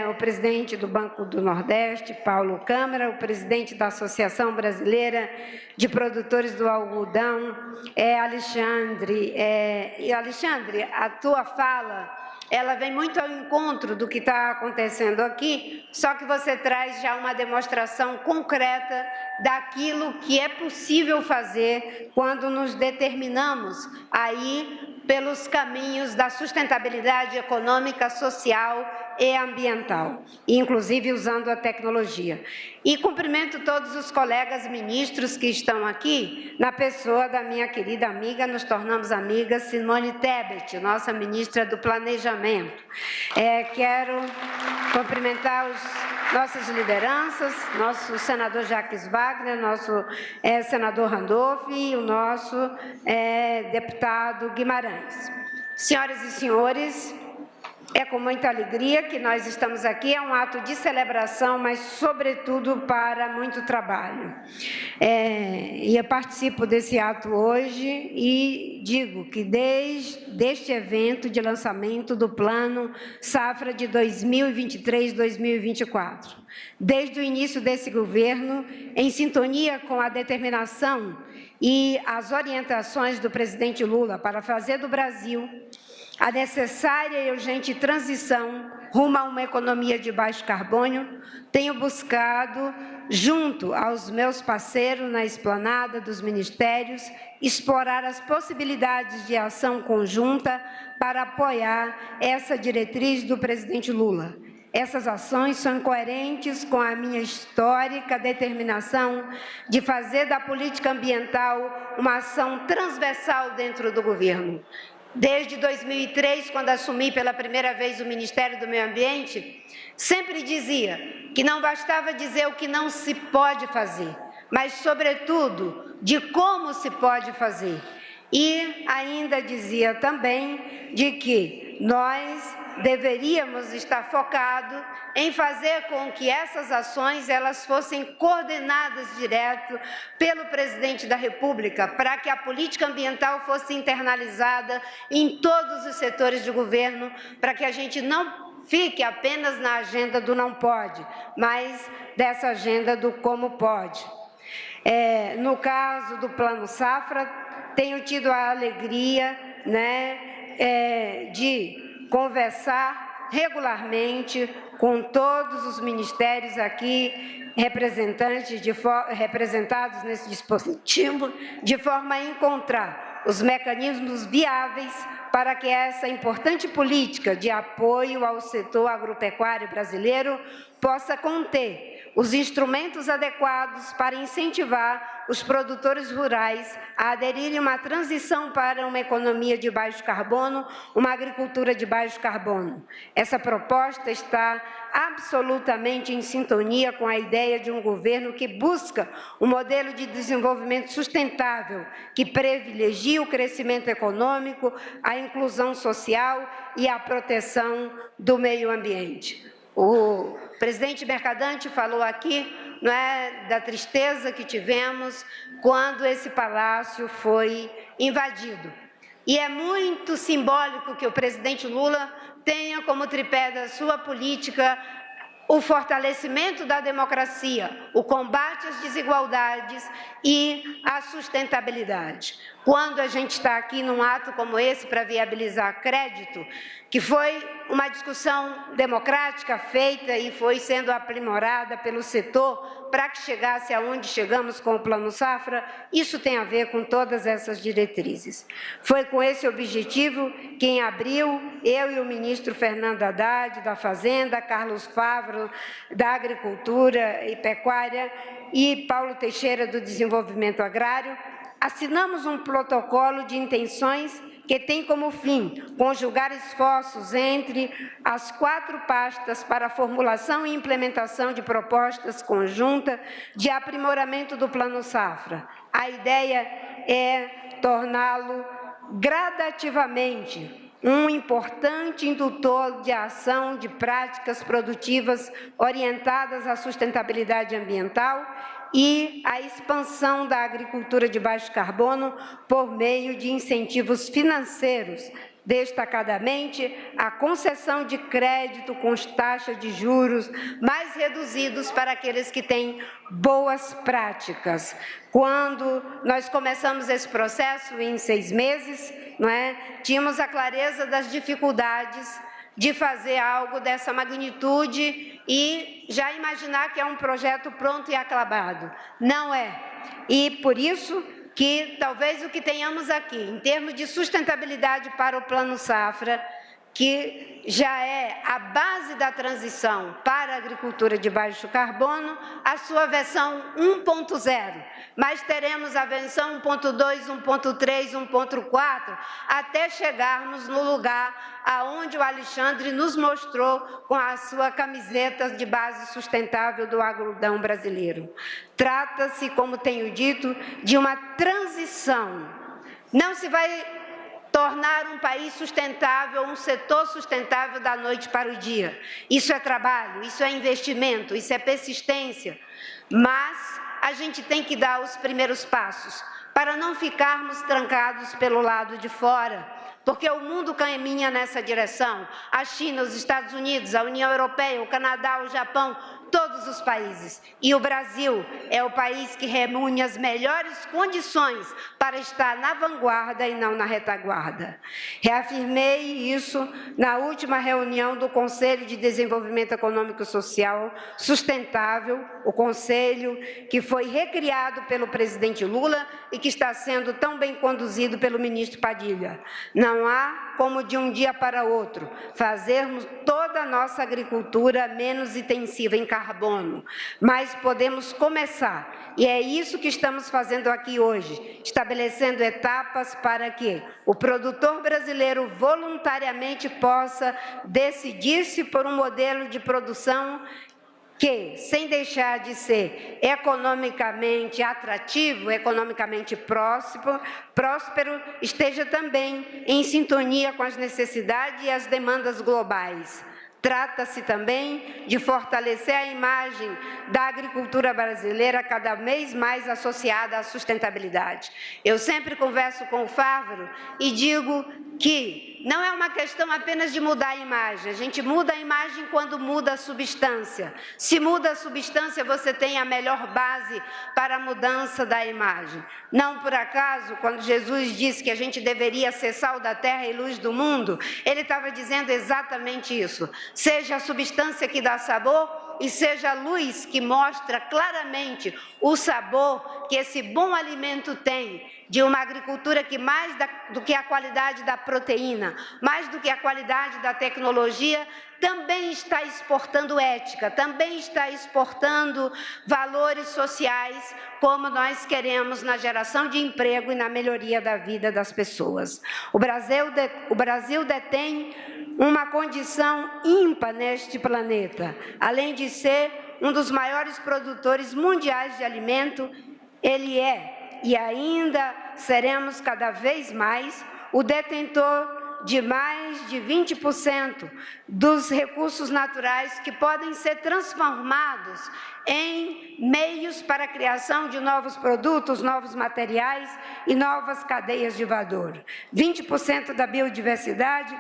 o presidente do Banco do Nordeste, Paulo Câmara, o presidente da Associação Brasileira de Produtores do Algodão, Alexandre. Alexandre, a tua fala ela vem muito ao encontro do que está acontecendo aqui, só que você traz já uma demonstração concreta daquilo que é possível fazer quando nos determinamos aí pelos caminhos da sustentabilidade econômica, social e ambiental, inclusive usando a tecnologia. E cumprimento todos os colegas ministros que estão aqui, na pessoa da minha querida amiga, nos tornamos amigas, Simone Tebet, nossa ministra do Planejamento. Quero cumprimentar nossas lideranças, nosso senador Jacques Wagner, nosso senador Randolph e o nosso deputado Guimarães. Senhoras e senhores, é com muita alegria que nós estamos aqui, é um ato de celebração, mas, sobretudo, para muito trabalho. Eu participo desse ato hoje e digo que desde este evento de lançamento do Plano Safra de 2023-2024, desde o início desse governo, em sintonia com a determinação e as orientações do presidente Lula para fazer do Brasil a necessária e urgente transição rumo a uma economia de baixo carbono, tenho buscado, junto aos meus parceiros na esplanada dos ministérios, explorar as possibilidades de ação conjunta para apoiar essa diretriz do presidente Lula. Essas ações são coerentes com a minha histórica determinação de fazer da política ambiental uma ação transversal dentro do governo. Desde 2003, quando assumi pela primeira vez o Ministério do Meio Ambiente, sempre dizia que não bastava dizer o que não se pode fazer, mas, sobretudo, de como se pode fazer. E ainda dizia também de que nós deveríamos estar focados em fazer com que essas ações elas fossem coordenadas direto pelo presidente da República, para que a política ambiental fosse internalizada em todos os setores de governo, para que a gente não fique apenas na agenda do não pode, mas dessa agenda do como pode. No caso do Plano Safra, tenho tido a alegria, de conversar regularmente com todos os ministérios aqui representados nesse dispositivo, de forma a encontrar os mecanismos viáveis para que essa importante política de apoio ao setor agropecuário brasileiro possa conter os instrumentos adequados para incentivar os produtores rurais a aderirem a uma transição para uma economia de baixo carbono, uma agricultura de baixo carbono. Essa proposta está absolutamente em sintonia com a ideia de um governo que busca um modelo de desenvolvimento sustentável, que privilegia o crescimento econômico, a inclusão social e a proteção do meio ambiente. O presidente Mercadante falou aqui, da tristeza que tivemos quando esse palácio foi invadido. E é muito simbólico que o presidente Lula tenha como tripé da sua política o fortalecimento da democracia, o combate às desigualdades e a sustentabilidade. Quando a gente está aqui num ato como esse para viabilizar crédito, que foi uma discussão democrática feita e foi sendo aprimorada pelo setor para que chegasse aonde chegamos com o Plano Safra, isso tem a ver com todas essas diretrizes. Foi com esse objetivo que, em abril, eu e o ministro Fernando Haddad, da Fazenda, Carlos Favaro, da Agricultura e Pecuária, e Paulo Teixeira, do Desenvolvimento Agrário, assinamos um protocolo de intenções que tem como fim conjugar esforços entre as 4 pastas para a formulação e implementação de propostas conjuntas de aprimoramento do Plano Safra. A ideia é torná-lo gradativamente um importante indutor de ação de práticas produtivas orientadas à sustentabilidade ambiental e a expansão da agricultura de baixo carbono por meio de incentivos financeiros, destacadamente a concessão de crédito com taxas de juros mais reduzidos para aqueles que têm boas práticas. Quando nós começamos esse processo, em 6 meses, tínhamos a clareza das dificuldades de fazer algo dessa magnitude e já imaginar que é um projeto pronto e acabado. Não é. E por isso que talvez o que tenhamos aqui, em termos de sustentabilidade para o Plano Safra, que já é a base da transição para a agricultura de baixo carbono, a sua versão 1.0. Mas teremos a versão 1.2, 1.3, 1.4, até chegarmos no lugar aonde o Alexandre nos mostrou com a sua camiseta de base sustentável do agrodão brasileiro. Trata-se, como tenho dito, de uma transição. Não se vai tornar um país sustentável, um setor sustentável da noite para o dia. Isso é trabalho, isso é investimento, isso é persistência. Mas a gente tem que dar os primeiros passos para não ficarmos trancados pelo lado de fora, porque o mundo caminha nessa direção. A China, os Estados Unidos, a União Europeia, o Canadá, o Japão, todos os países. E o Brasil é o país que reúne as melhores condições para estar na vanguarda e não na retaguarda. Reafirmei isso na última reunião do Conselho de Desenvolvimento Econômico e Social Sustentável, o Conselho que foi recriado pelo presidente Lula e que está sendo tão bem conduzido pelo ministro Padilha. Não há como de um dia para outro fazermos toda a nossa agricultura menos intensiva em carbono, mas podemos começar, e é isso que estamos fazendo aqui hoje, estabelecendo etapas para que o produtor brasileiro voluntariamente possa decidir-se por um modelo de produção que, sem deixar de ser economicamente atrativo, economicamente próspero, esteja também em sintonia com as necessidades e as demandas globais. Trata-se também de fortalecer a imagem da agricultura brasileira cada vez mais associada à sustentabilidade. Eu sempre converso com o Fávaro e digo que não é uma questão apenas de mudar a imagem. A gente muda a imagem quando muda a substância. Se muda a substância, você tem a melhor base para a mudança da imagem. Não por acaso, quando Jesus disse que a gente deveria ser sal da terra e luz do mundo, ele estava dizendo exatamente isso. Seja a substância que dá sabor e seja a luz que mostra claramente o sabor que esse bom alimento tem, de uma agricultura que mais do que a qualidade da proteína, mais do que a qualidade da tecnologia, também está exportando ética, também está exportando valores sociais, como nós queremos na geração de emprego e na melhoria da vida das pessoas. O Brasil detém uma condição ímpar neste planeta. Além de ser um dos maiores produtores mundiais de alimento, ele é, e ainda seremos cada vez mais, o detentor de mais de 20% dos recursos naturais que podem ser transformados em meios para a criação de novos produtos, novos materiais e novas cadeias de valor. 20% da biodiversidade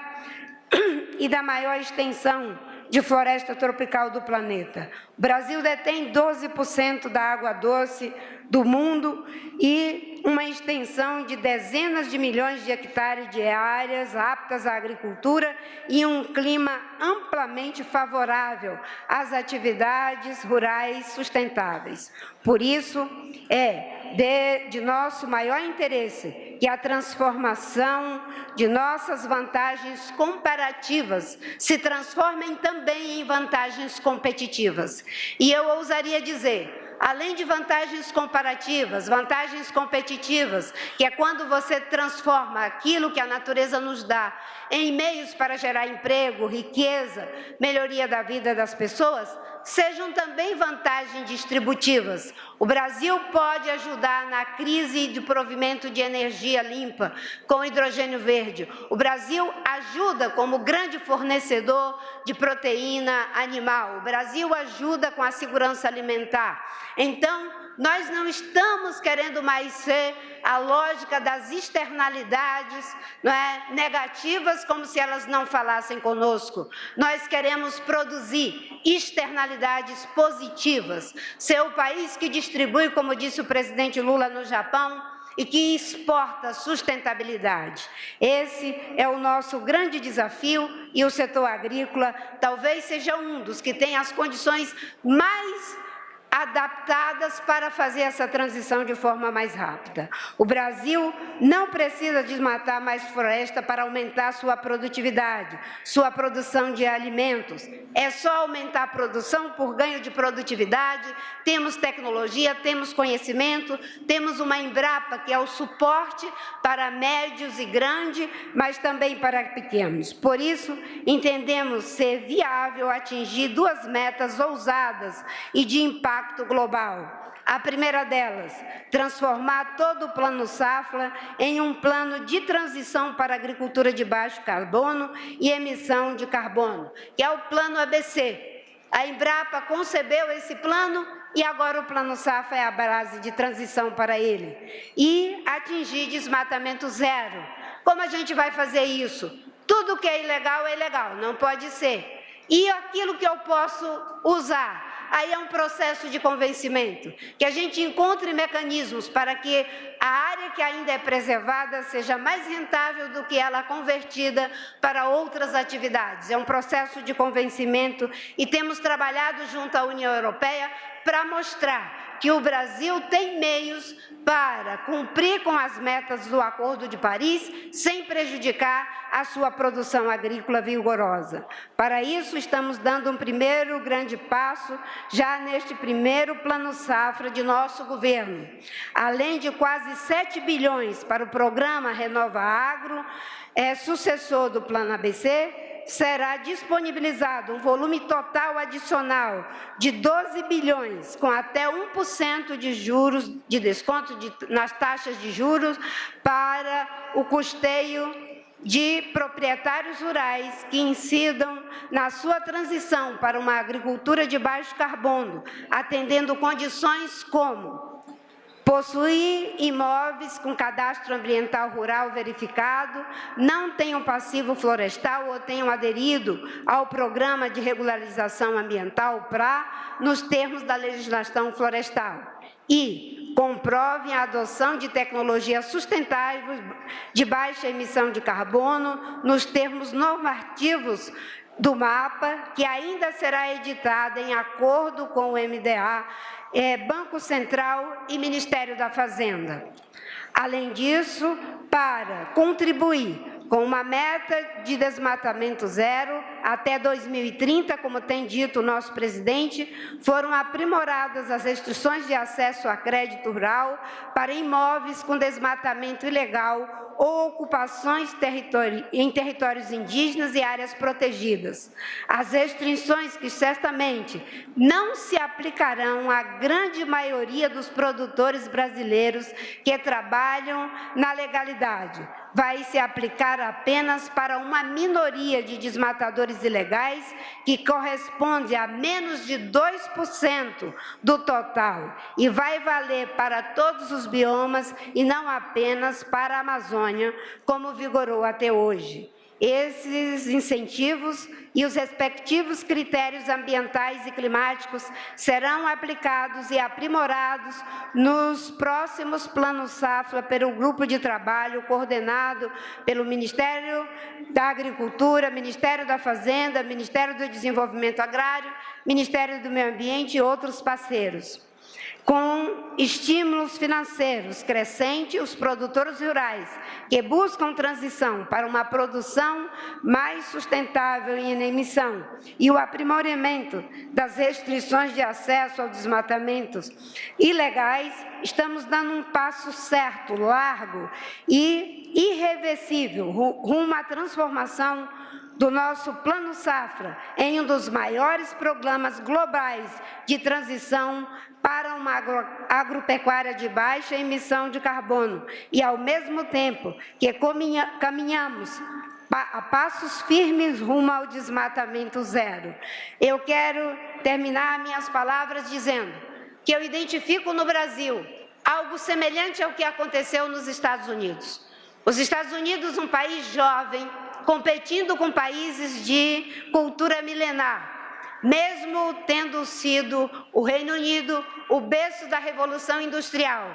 e da maior extensão de floresta tropical do planeta. O Brasil detém 12% da água doce do mundo e uma extensão de dezenas de milhões de hectares de áreas aptas à agricultura e um clima amplamente favorável às atividades rurais sustentáveis. Por isso, é de nosso maior interesse que a transformação de nossas vantagens comparativas se transformem também em vantagens competitivas. E eu ousaria dizer, além de vantagens comparativas, vantagens competitivas, que é quando você transforma aquilo que a natureza nos dá em meios para gerar emprego, riqueza, melhoria da vida das pessoas, sejam também vantagens distributivas. O Brasil pode ajudar na crise de provimento de energia limpa com hidrogênio verde. O Brasil ajuda como grande fornecedor de proteína animal. O Brasil ajuda com a segurança alimentar. Então, nós não estamos querendo mais ser a lógica das externalidades, negativas, como se elas não falassem conosco. Nós queremos produzir externalidades positivas. Ser o país que distribui, como disse o presidente Lula no Japão, e que exporta sustentabilidade. Esse é o nosso grande desafio e o setor agrícola talvez seja um dos que tem as condições mais adaptadas para fazer essa transição de forma mais rápida. O Brasil não precisa desmatar mais floresta para aumentar sua produtividade, sua produção de alimentos. É só aumentar a produção por ganho de produtividade, temos tecnologia, temos conhecimento, temos uma Embrapa que é o suporte para médios e grandes, mas também para pequenos. Por isso, entendemos ser viável atingir duas metas ousadas e de impacto global. A primeira delas, transformar todo o Plano Safra em um plano de transição para a agricultura de baixo carbono e emissão de carbono, que é o Plano ABC. A Embrapa concebeu esse plano e agora o Plano Safra é a base de transição para ele. E atingir desmatamento zero. Como a gente vai fazer isso? Tudo que é ilegal, não pode ser. E aquilo que eu posso usar? Aí é um processo de convencimento, que a gente encontre mecanismos para que a área que ainda é preservada seja mais rentável do que ela convertida para outras atividades. É um processo de convencimento e temos trabalhado junto à União Europeia para mostrar que o Brasil tem meios para cumprir com as metas do Acordo de Paris sem prejudicar a sua produção agrícola vigorosa. Para isso, estamos dando um primeiro grande passo já neste primeiro Plano Safra de nosso governo. Além de quase 7 bilhões para o programa Renova Agro, sucessor do Plano ABC, será disponibilizado um volume total adicional de 12 bilhões, com até 1% de juros, de desconto nas taxas de juros, para o custeio de proprietários rurais que incidam na sua transição para uma agricultura de baixo carbono, atendendo condições como possuir imóveis com cadastro ambiental rural verificado, não tenham passivo florestal ou tenham aderido ao programa de regularização ambiental PRA, nos termos da legislação florestal. E comprovem a adoção de tecnologias sustentáveis de baixa emissão de carbono, nos termos normativos do MAPA, que ainda será editada em acordo com o MDA, Banco Central e Ministério da Fazenda. Além disso, para contribuir com uma meta de desmatamento zero até 2030, como tem dito o nosso presidente, foram aprimoradas as restrições de acesso a crédito rural para imóveis com desmatamento ilegal ou ocupações em territórios indígenas e áreas protegidas. As restrições que certamente não se aplicarão à grande maioria dos produtores brasileiros que trabalham na legalidade. Vai se aplicar apenas para uma minoria de desmatadores ilegais, que corresponde a menos de 2% do total, e vai valer para todos os biomas e não apenas para a Amazônia, como vigorou até hoje. Esses incentivos e os respectivos critérios ambientais e climáticos serão aplicados e aprimorados nos próximos planos Safra pelo grupo de trabalho coordenado pelo Ministério da Agricultura, Ministério da Fazenda, Ministério do Desenvolvimento Agrário, Ministério do Meio Ambiente e outros parceiros. Com estímulos financeiros crescentes, os produtores rurais que buscam transição para uma produção mais sustentável em emissão e o aprimoramento das restrições de acesso aos desmatamentos ilegais, estamos dando um passo certo, largo e irreversível rumo à transformação do nosso Plano Safra em um dos maiores programas globais de transição para uma agropecuária de baixa emissão de carbono e, ao mesmo tempo, que caminhamos a passos firmes rumo ao desmatamento zero. Eu quero terminar minhas palavras dizendo que eu identifico no Brasil algo semelhante ao que aconteceu nos Estados Unidos. Os Estados Unidos, um país jovem, competindo com países de cultura milenar, mesmo tendo sido o Reino Unido o berço da Revolução Industrial,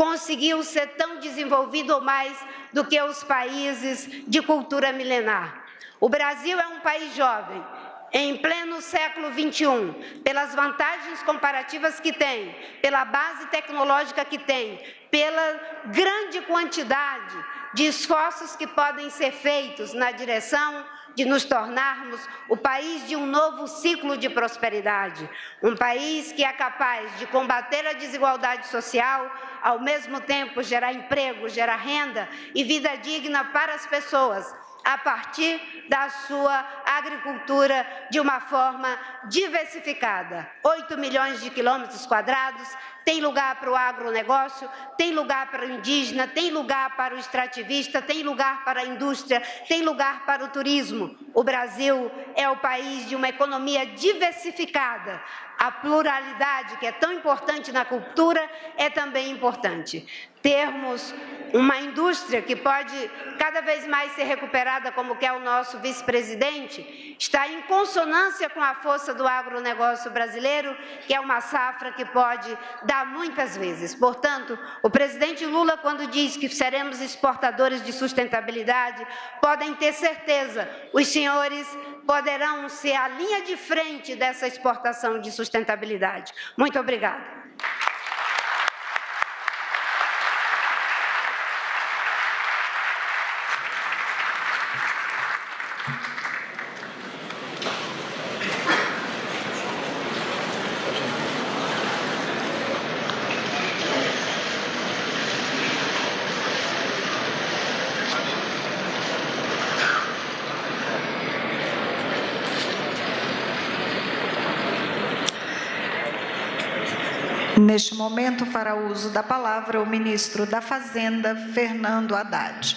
conseguiu ser tão desenvolvido ou mais do que os países de cultura milenar. O Brasil é um país jovem, em pleno século XXI, pelas vantagens comparativas que tem, pela base tecnológica que tem, pela grande quantidade de esforços que podem ser feitos na direção de nos tornarmos o país de um novo ciclo de prosperidade, um país que é capaz de combater a desigualdade social, ao mesmo tempo gerar emprego, gerar renda e vida digna para as pessoas, a partir da sua agricultura de uma forma diversificada. 8 milhões de quilômetros quadrados, tem lugar para o agronegócio, tem lugar para o indígena, tem lugar para o extrativista, tem lugar para a indústria, tem lugar para o turismo. O Brasil é o país de uma economia diversificada. A pluralidade, que é tão importante na cultura, é também importante. Termos uma indústria que pode cada vez mais ser recuperada, como quer o nosso vice-presidente, está em consonância com a força do agronegócio brasileiro, que é uma safra que pode dar muitas vezes. Portanto, o presidente Lula, quando diz que seremos exportadores de sustentabilidade, podem ter certeza, os senhores poderão ser a linha de frente dessa exportação de sustentabilidade. Muito obrigada. Neste momento, fará uso da palavra o ministro da Fazenda, Fernando Haddad.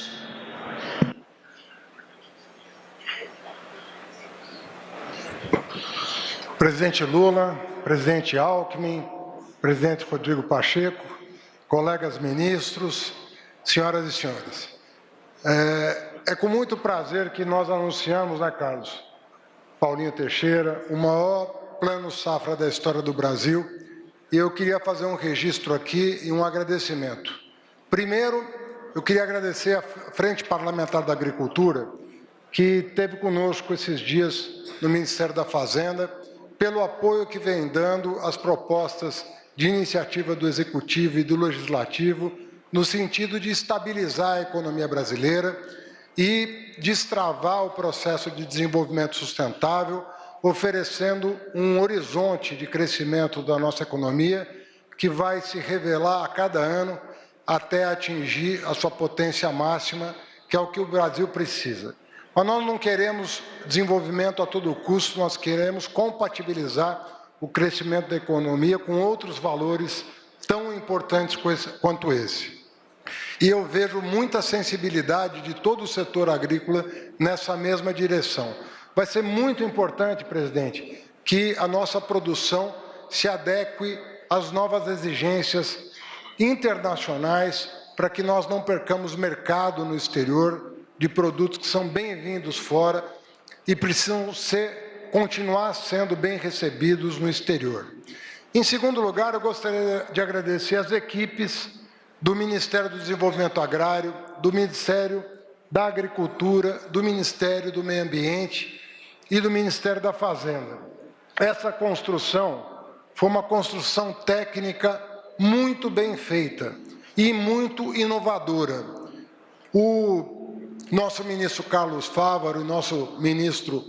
Presidente Lula, presidente Alckmin, presidente Rodrigo Pacheco, colegas ministros, senhoras e senhores. É com muito prazer que nós anunciamos, né, Carlos Paulinho Teixeira, o maior plano safra da história do Brasil. E eu queria fazer um registro aqui e um agradecimento. Primeiro, eu queria agradecer à Frente Parlamentar da Agricultura, que esteve conosco esses dias no Ministério da Fazenda, pelo apoio que vem dando às propostas de iniciativa do Executivo e do Legislativo, no sentido de estabilizar a economia brasileira e destravar o processo de desenvolvimento sustentável, oferecendo um horizonte de crescimento da nossa economia que vai se revelar a cada ano até atingir a sua potência máxima, que é o que o Brasil precisa. Mas nós não queremos desenvolvimento a todo custo, nós queremos compatibilizar o crescimento da economia com outros valores tão importantes quanto esse. E eu vejo muita sensibilidade de todo o setor agrícola nessa mesma direção. Vai ser muito importante, presidente, que a nossa produção se adeque às novas exigências internacionais para que nós não percamos mercado no exterior de produtos que são bem-vindos fora e precisam continuar sendo bem recebidos no exterior. Em segundo lugar, eu gostaria de agradecer as equipes do Ministério do Desenvolvimento Agrário, do Ministério da Agricultura, do Ministério do Meio Ambiente e do Ministério da Fazenda. Essa construção foi uma construção técnica muito bem feita e muito inovadora. O nosso ministro Carlos Fávaro e nosso ministro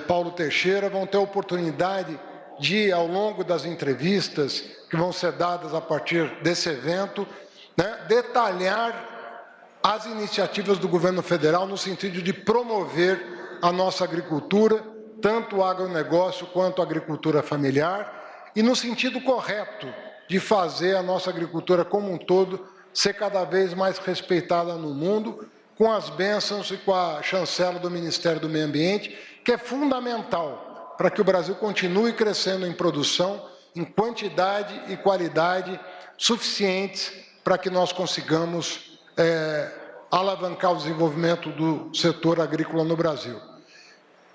Paulo Teixeira vão ter a oportunidade de, ao longo das entrevistas que vão ser dadas a partir desse evento, detalhar as iniciativas do governo federal no sentido de promover a nossa agricultura, tanto o agronegócio quanto a agricultura familiar, e no sentido correto de fazer a nossa agricultura como um todo ser cada vez mais respeitada no mundo, com as bênçãos e com a chancela do Ministério do Meio Ambiente, que é fundamental para que o Brasil continue crescendo em produção, em quantidade e qualidade suficientes para que nós consigamos alavancar o desenvolvimento do setor agrícola no Brasil.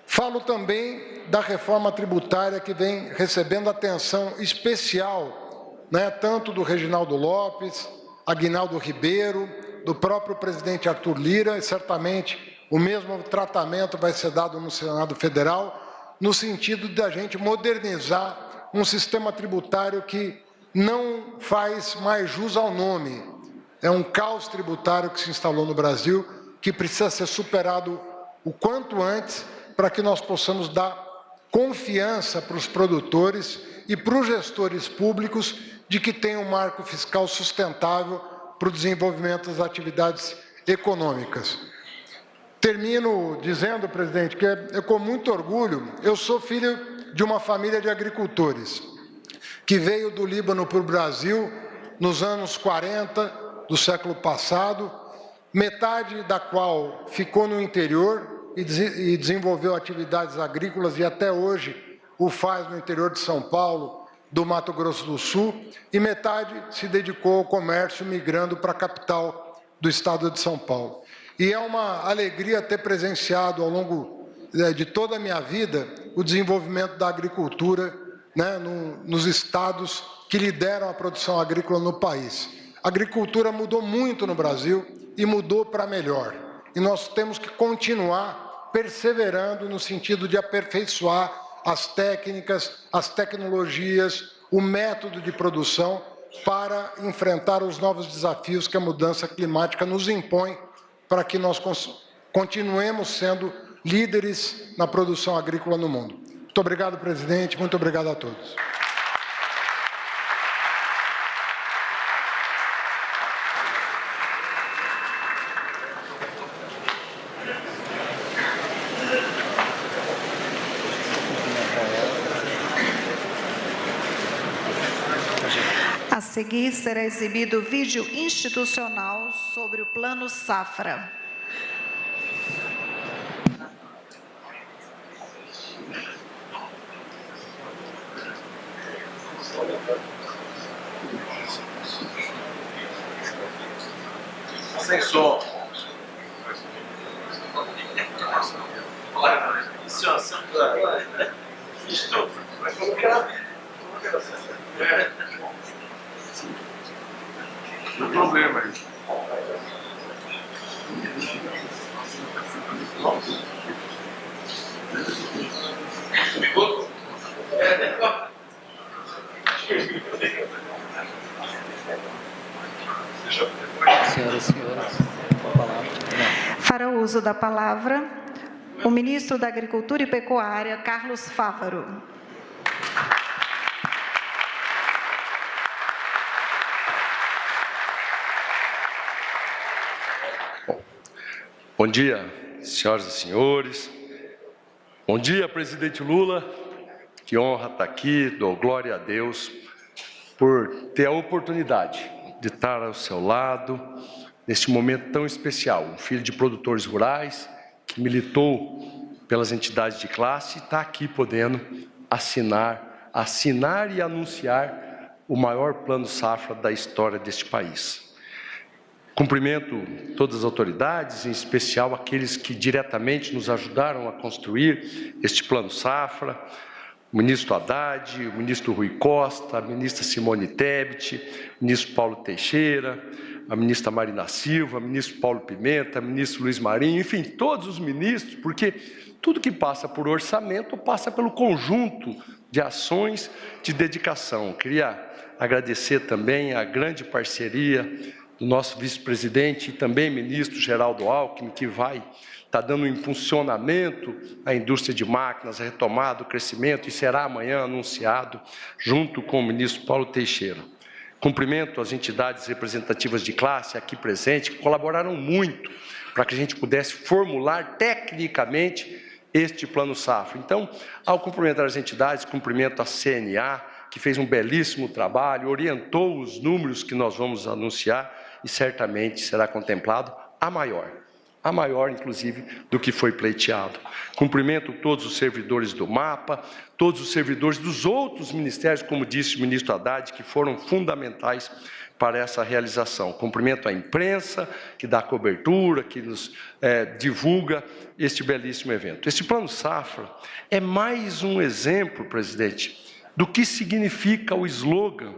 Falo também da reforma tributária que vem recebendo atenção especial, tanto do Reginaldo Lopes, Aguinaldo Ribeiro, do próprio presidente Arthur Lira, e certamente o mesmo tratamento vai ser dado no Senado Federal, no sentido de a gente modernizar um sistema tributário que não faz mais jus ao nome. É um caos tributário que se instalou no Brasil, que precisa ser superado o quanto antes, para que nós possamos dar confiança para os produtores e para os gestores públicos de que tem um marco fiscal sustentável para o desenvolvimento das atividades econômicas. Termino dizendo, presidente, que é com muito orgulho, eu sou filho de uma família de agricultores, que veio do Líbano para o Brasil nos anos 40 do século passado, metade da qual ficou no interior e desenvolveu atividades agrícolas e até hoje o faz no interior de São Paulo, do Mato Grosso do Sul, e metade se dedicou ao comércio, migrando para a capital do estado de São Paulo. E é uma alegria ter presenciado ao longo de toda a minha vida o desenvolvimento da agricultura, né, nos estados que lideram a produção agrícola no país. A agricultura mudou muito no Brasil e mudou para melhor. E nós temos que continuar perseverando no sentido de aperfeiçoar as técnicas, as tecnologias, o método de produção para enfrentar os novos desafios que a mudança climática nos impõe, para que nós continuemos sendo líderes na produção agrícola no mundo. Muito obrigado, presidente. Muito obrigado a todos. A seguir será exibido vídeo institucional sobre o Plano Safra. Sem som. Não tem problema aí. Senhoras e senhores, com a palavra. Fará uso da palavra o ministro da Agricultura e Pecuária, Carlos Fávaro. Bom dia, senhoras e senhores. Bom dia, presidente Lula. Que honra estar aqui, dou glória a Deus por ter a oportunidade de estar ao seu lado neste momento tão especial. Um filho de produtores rurais que militou pelas entidades de classe e está aqui podendo assinar e anunciar o maior plano safra da história deste país. Cumprimento todas as autoridades, em especial aqueles que diretamente nos ajudaram a construir este plano safra, o ministro Haddad, o ministro Rui Costa, a ministra Simone Tebet, o ministro Paulo Teixeira, a ministra Marina Silva, o ministro Paulo Pimenta, o ministro Luiz Marinho, enfim, todos os ministros, porque tudo que passa por orçamento passa pelo conjunto de ações de dedicação. Queria agradecer também a grande parceria do nosso vice-presidente e também ministro Geraldo Alckmin, que vai estar dando um impulsionamento à indústria de máquinas, a retomada do crescimento, e será amanhã anunciado junto com o ministro Paulo Teixeira. Cumprimento as entidades representativas de classe aqui presentes, que colaboraram muito para que a gente pudesse formular tecnicamente este plano safra. Então, ao cumprimentar as entidades, cumprimento a CNA, que fez um belíssimo trabalho, orientou os números que nós vamos anunciar e certamente será contemplado a maior, inclusive, do que foi pleiteado. Cumprimento todos os servidores do MAPA, todos os servidores dos outros ministérios, como disse o ministro Haddad, que foram fundamentais para essa realização. Cumprimento a imprensa, que dá cobertura, que nos divulga este belíssimo evento. Este Plano Safra é mais um exemplo, presidente, do que significa o slogan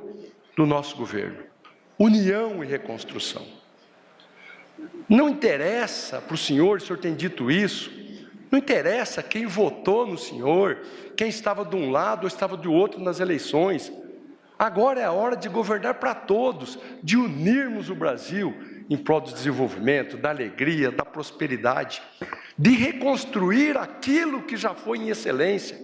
do nosso governo. união e reconstrução. Não interessa para o senhor tem dito isso, não interessa quem votou no senhor, quem estava de um lado ou estava do outro nas eleições. Agora é a hora de governar para todos, de unirmos o Brasil em prol do desenvolvimento, da alegria, da prosperidade, de reconstruir aquilo que já foi em excelência.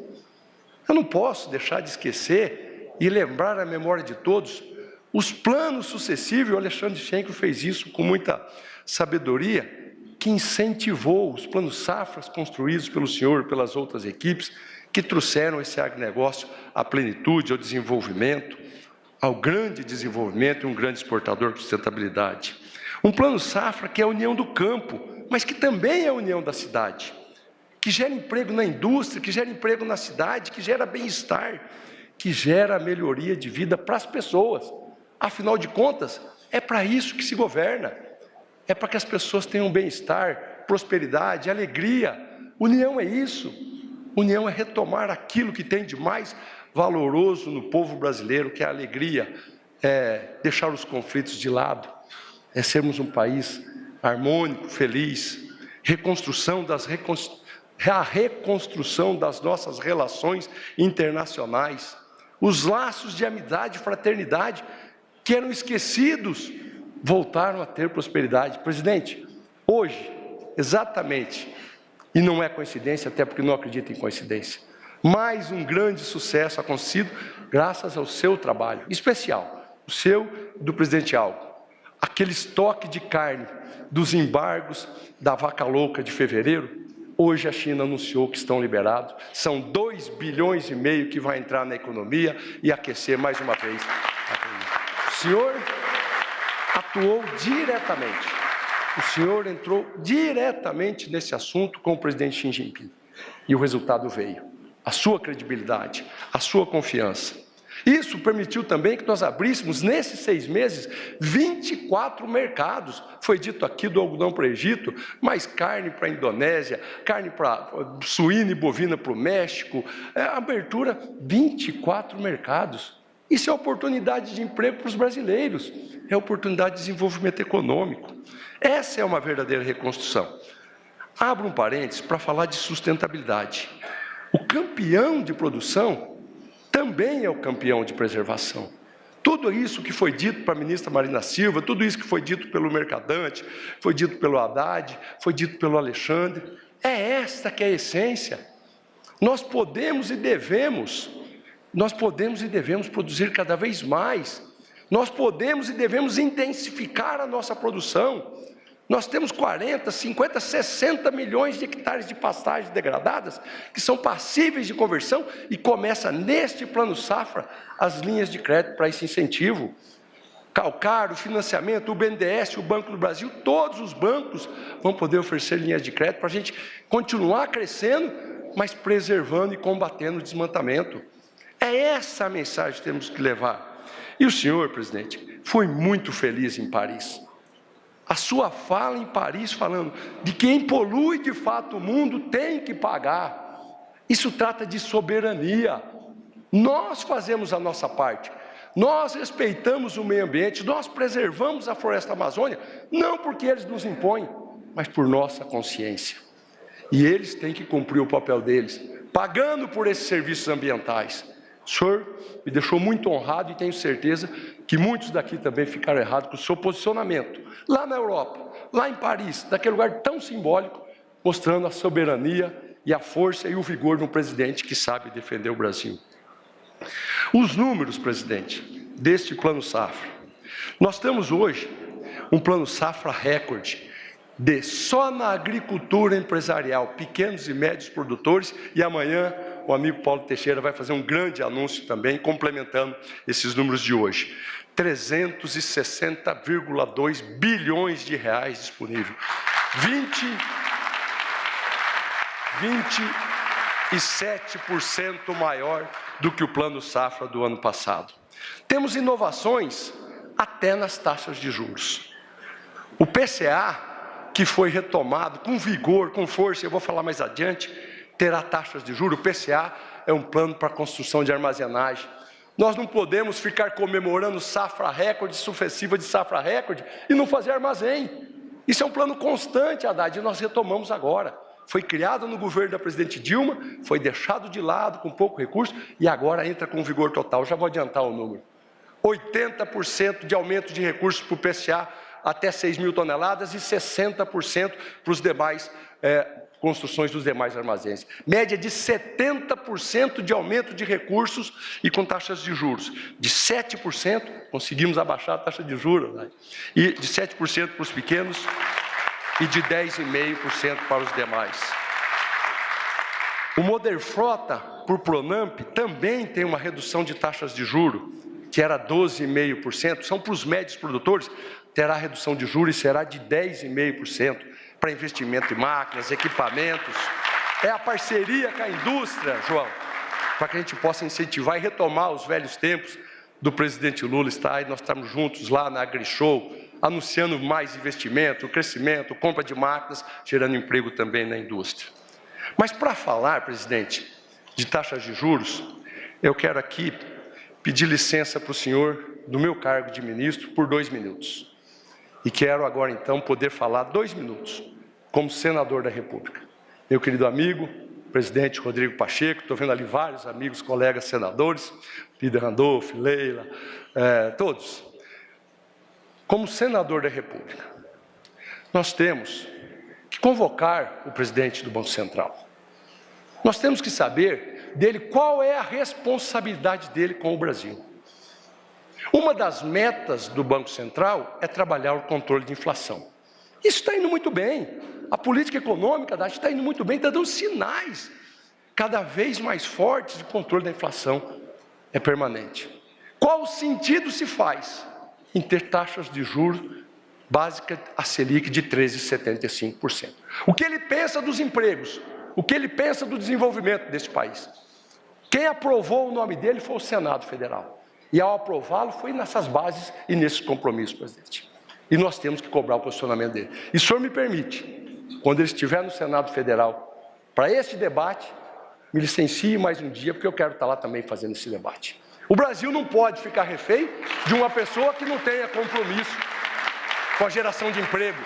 Eu não posso deixar de esquecer e lembrar à memória de todos os planos sucessivos. O Alexandre Schenkel fez isso com muita sabedoria, que incentivou os planos safras construídos pelo senhor e pelas outras equipes, que trouxeram esse agronegócio à plenitude, ao desenvolvimento, ao grande desenvolvimento e um grande exportador de sustentabilidade. Um plano safra que é a união do campo, mas que também é a união da cidade, que gera emprego na indústria, que gera emprego na cidade, que gera bem-estar, que gera melhoria de vida para as pessoas. Afinal de contas, é para isso que se governa. É para que as pessoas tenham bem-estar, prosperidade, alegria. União é isso. União é retomar aquilo que tem de mais valoroso no povo brasileiro, que é a alegria, é deixar os conflitos de lado, é sermos um país harmônico, feliz, a reconstrução das nossas relações internacionais, os laços de amizade e fraternidade que eram esquecidos, voltaram a ter prosperidade. Presidente, hoje, exatamente, e não é coincidência, até porque não acredito em coincidência, mais um grande sucesso acontecido graças ao seu trabalho, especial, o seu e do presidente Alckmin. Aquele estoque de carne dos embargos da vaca louca de fevereiro, hoje a China anunciou que estão liberados, são 2,5 bilhões que vai entrar na economia e aquecer mais uma vez a economia. O senhor atuou diretamente, o senhor entrou diretamente nesse assunto com o presidente Xi Jinping, e o resultado veio, a sua credibilidade, a sua confiança. Isso permitiu também que nós abríssemos, nesses 6 meses, 24 mercados. Foi dito aqui do algodão para o Egito, mas carne para a Indonésia, carne para suína e bovina para o México, abertura, 24 mercados. Isso é oportunidade de emprego para os brasileiros, é oportunidade de desenvolvimento econômico. Essa é uma verdadeira reconstrução. Abro um parênteses para falar de sustentabilidade. O campeão de produção também é o campeão de preservação. Tudo isso que foi dito para a ministra Marina Silva, tudo isso que foi dito pelo Mercadante, foi dito pelo Haddad, foi dito pelo Alexandre, é esta que é a essência. Nós podemos e devemos produzir cada vez mais. Nós podemos e devemos intensificar a nossa produção. Nós temos 40, 50, 60 milhões de hectares de pastagens degradadas que são passíveis de conversão e começa neste plano safra as linhas de crédito para esse incentivo. Calcário, financiamento, o BNDES, o Banco do Brasil, todos os bancos vão poder oferecer linhas de crédito para a gente continuar crescendo, mas preservando e combatendo o desmatamento. É essa a mensagem que temos que levar. E o senhor, presidente, foi muito feliz em Paris. A sua fala em Paris falando de quem polui de fato o mundo tem que pagar. Isso trata de soberania. Nós fazemos a nossa parte. Nós respeitamos o meio ambiente, nós preservamos a floresta amazônica, não porque eles nos impõem, mas por nossa consciência. E eles têm que cumprir o papel deles, pagando por esses serviços ambientais. O senhor me deixou muito honrado e tenho certeza que muitos daqui também ficaram errados com o seu posicionamento. Lá na Europa, lá em Paris, daquele lugar tão simbólico, mostrando a soberania e a força e o vigor de um presidente que sabe defender o Brasil. Os números, presidente, deste plano safra. Nós temos hoje um plano safra recorde só na agricultura empresarial, pequenos e médios produtores, e amanhã o amigo Paulo Teixeira vai fazer um grande anúncio também, complementando esses números de hoje. 360,2 bilhões de reais disponível. 27% maior do que o plano safra do ano passado. Temos inovações até nas taxas de juros. O PCA, que foi retomado com vigor, com força, eu vou falar mais adiante, terá taxas de juros. O PCA é um plano para a construção de armazenagem. Nós não podemos ficar comemorando safra recorde, sucessiva de safra recorde, e não fazer armazém. Isso é um plano constante, Haddad, e nós retomamos agora. Foi criado no governo da presidente Dilma, foi deixado de lado com pouco recurso, e agora entra com vigor total. Já vou adiantar o número. 80% de aumento de recursos para o PCA até 6 mil toneladas e 60% para os demais construções dos demais armazéns. Média de 70% de aumento de recursos e com taxas de juros. De 7%, conseguimos abaixar a taxa de juros, né? E de 7% para os pequenos e de 10,5% para os demais. O Moderfrota, por Pronamp, também tem uma redução de taxas de juros, que era 12,5%, são para os médios produtores, terá redução de juros e será de 10,5%. Para investimento em máquinas, equipamentos. É a parceria com a indústria, João, para que a gente possa incentivar e retomar os velhos tempos do presidente Lula estar aí, nós estamos juntos lá na AgriShow, anunciando mais investimento, crescimento, compra de máquinas, gerando emprego também na indústria. Mas para falar, presidente, de taxas de juros, eu quero aqui pedir licença para o senhor, do meu cargo de ministro, por 2 minutos. E quero agora, então, poder falar 2 minutos, como senador da República. Meu querido amigo, presidente Rodrigo Pacheco, estou vendo ali vários amigos, colegas senadores, Líder Randolph, Leila, todos. Como senador da República, nós temos que convocar o presidente do Banco Central. Nós temos que saber dele qual é a responsabilidade dele com o Brasil. Uma das metas do Banco Central é trabalhar o controle de inflação. Isso está indo muito bem. A política econômica está indo muito bem, está dando sinais cada vez mais fortes de controle da inflação. É permanente. Qual sentido se faz em ter taxas de juros básica, a Selic, de 13,75%? O que ele pensa dos empregos? O que ele pensa do desenvolvimento desse país? Quem aprovou o nome dele foi o Senado Federal. E ao aprová-lo foi nessas bases e nesses compromissos, presidente. E nós temos que cobrar o posicionamento dele. E o senhor me permite, quando ele estiver no Senado Federal, para esse debate, me licencie mais um dia, porque eu quero estar lá também fazendo esse debate. O Brasil não pode ficar refém de uma pessoa que não tenha compromisso com a geração de emprego,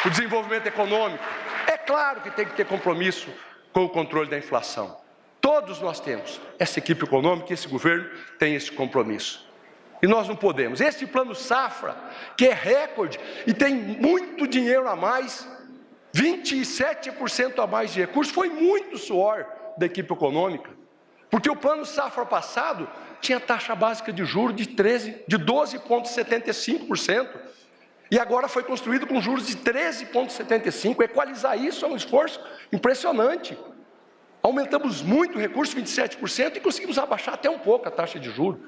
o desenvolvimento econômico. É claro que tem que ter compromisso com o controle da inflação. Todos nós temos. Essa equipe econômica, esse governo tem esse compromisso. E nós não podemos. Esse plano safra, que é recorde e tem muito dinheiro a mais, 27% a mais de recursos, foi muito suor da equipe econômica. Porque o plano safra passado tinha taxa básica de juros de 12,75%. E agora foi construído com juros de 13,75%. Equalizar isso é um esforço impressionante. Aumentamos muito o recurso, 27%, e conseguimos abaixar até um pouco a taxa de juros.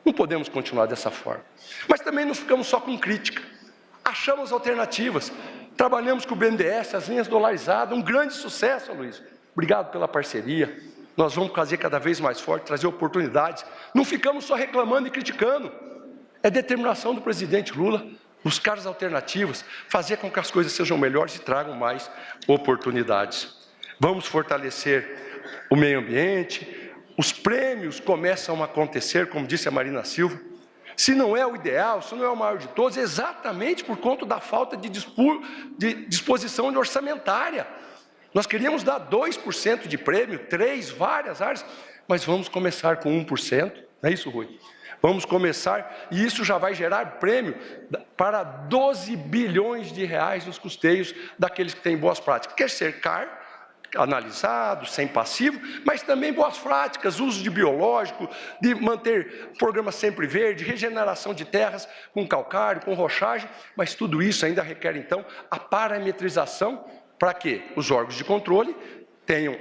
Não podemos continuar dessa forma. Mas também não ficamos só com crítica. Achamos alternativas. Trabalhamos com o BNDES, as linhas dolarizadas, um grande sucesso, Luiz. Obrigado pela parceria. Nós vamos fazer cada vez mais forte, trazer oportunidades. Não ficamos só reclamando e criticando. É determinação do presidente Lula buscar as alternativas, fazer com que as coisas sejam melhores e tragam mais oportunidades. Vamos fortalecer o meio ambiente, os prêmios começam a acontecer, como disse a Marina Silva. Se não é o ideal, se não é o maior de todos, é exatamente por conta da falta de disposição orçamentária. Nós queríamos dar 2% de prêmio, 3%, várias áreas, mas vamos começar com 1%, não é isso, Rui? Vamos começar, e isso já vai gerar prêmio para 12 bilhões de reais nos custeios daqueles que têm boas práticas. Quer cercar, analisado, sem passivo, mas também boas práticas, uso de biológico, de manter programa sempre verde, regeneração de terras com calcário, com rochagem, mas tudo isso ainda requer, então, a parametrização para que os órgãos de controle tenham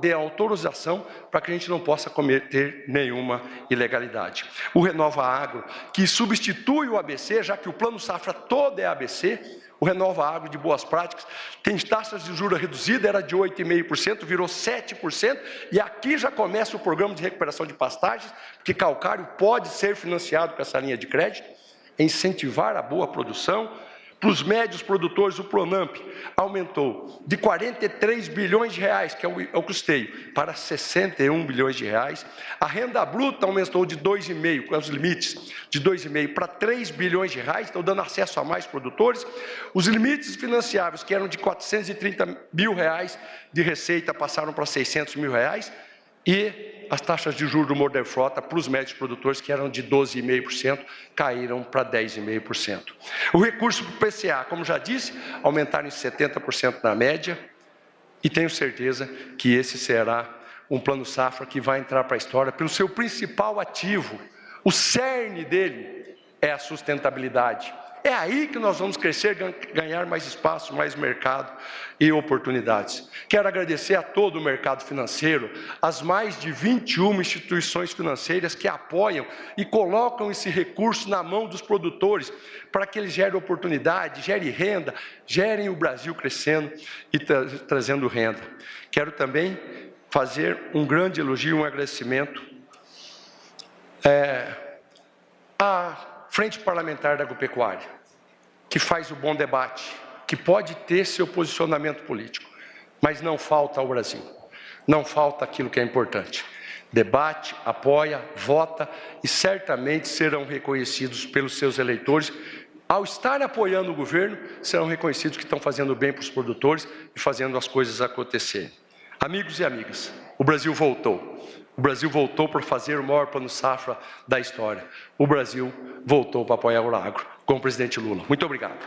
de autorização para que a gente não possa cometer nenhuma ilegalidade. O Renova Agro, que substitui o ABC, já que o Plano Safra todo é ABC, o Renova Agro de boas práticas, tem taxas de juros reduzida, era de 8,5%, virou 7%, e aqui já começa o programa de recuperação de pastagens, porque calcário pode ser financiado com essa linha de crédito, incentivar a boa produção, Para os médios produtores, o Pronamp aumentou de 43 bilhões de reais, que é o custeio, para 61 bilhões de reais. A renda bruta aumentou de 2,5, com os limites, de 2,5 para 3 bilhões de reais, estão dando acesso a mais produtores. Os limites financiáveis, que eram de 430 mil reais de receita, passaram para 600 mil reais. E as taxas de juros do Modern Frota para os médios produtores, que eram de 12,5%, caíram para 10,5%. O recurso para o PCA, como já disse, aumentaram em 70% na média, e tenho certeza que esse será um plano safra que vai entrar para a história pelo seu principal ativo. O cerne dele é a sustentabilidade. É aí que nós vamos crescer, ganhar mais espaço, mais mercado e oportunidades. Quero agradecer a todo o mercado financeiro, as mais de 21 instituições financeiras que apoiam e colocam esse recurso na mão dos produtores para que eles gerem oportunidade, gerem renda, gerem o Brasil crescendo e trazendo renda. Quero também fazer um grande elogio, um agradecimento à Frente Parlamentar da Agropecuária, que faz o bom debate, que pode ter seu posicionamento político, mas não falta ao Brasil, não falta aquilo que é importante. Debate, apoia, vota e certamente serão reconhecidos pelos seus eleitores. Ao estar apoiando o governo, serão reconhecidos que estão fazendo bem para os produtores e fazendo as coisas acontecerem. Amigos e amigas, o Brasil voltou. O Brasil voltou para fazer o maior plano safra da história. O Brasil voltou para apoiar o agro, com o presidente Lula. Muito obrigado.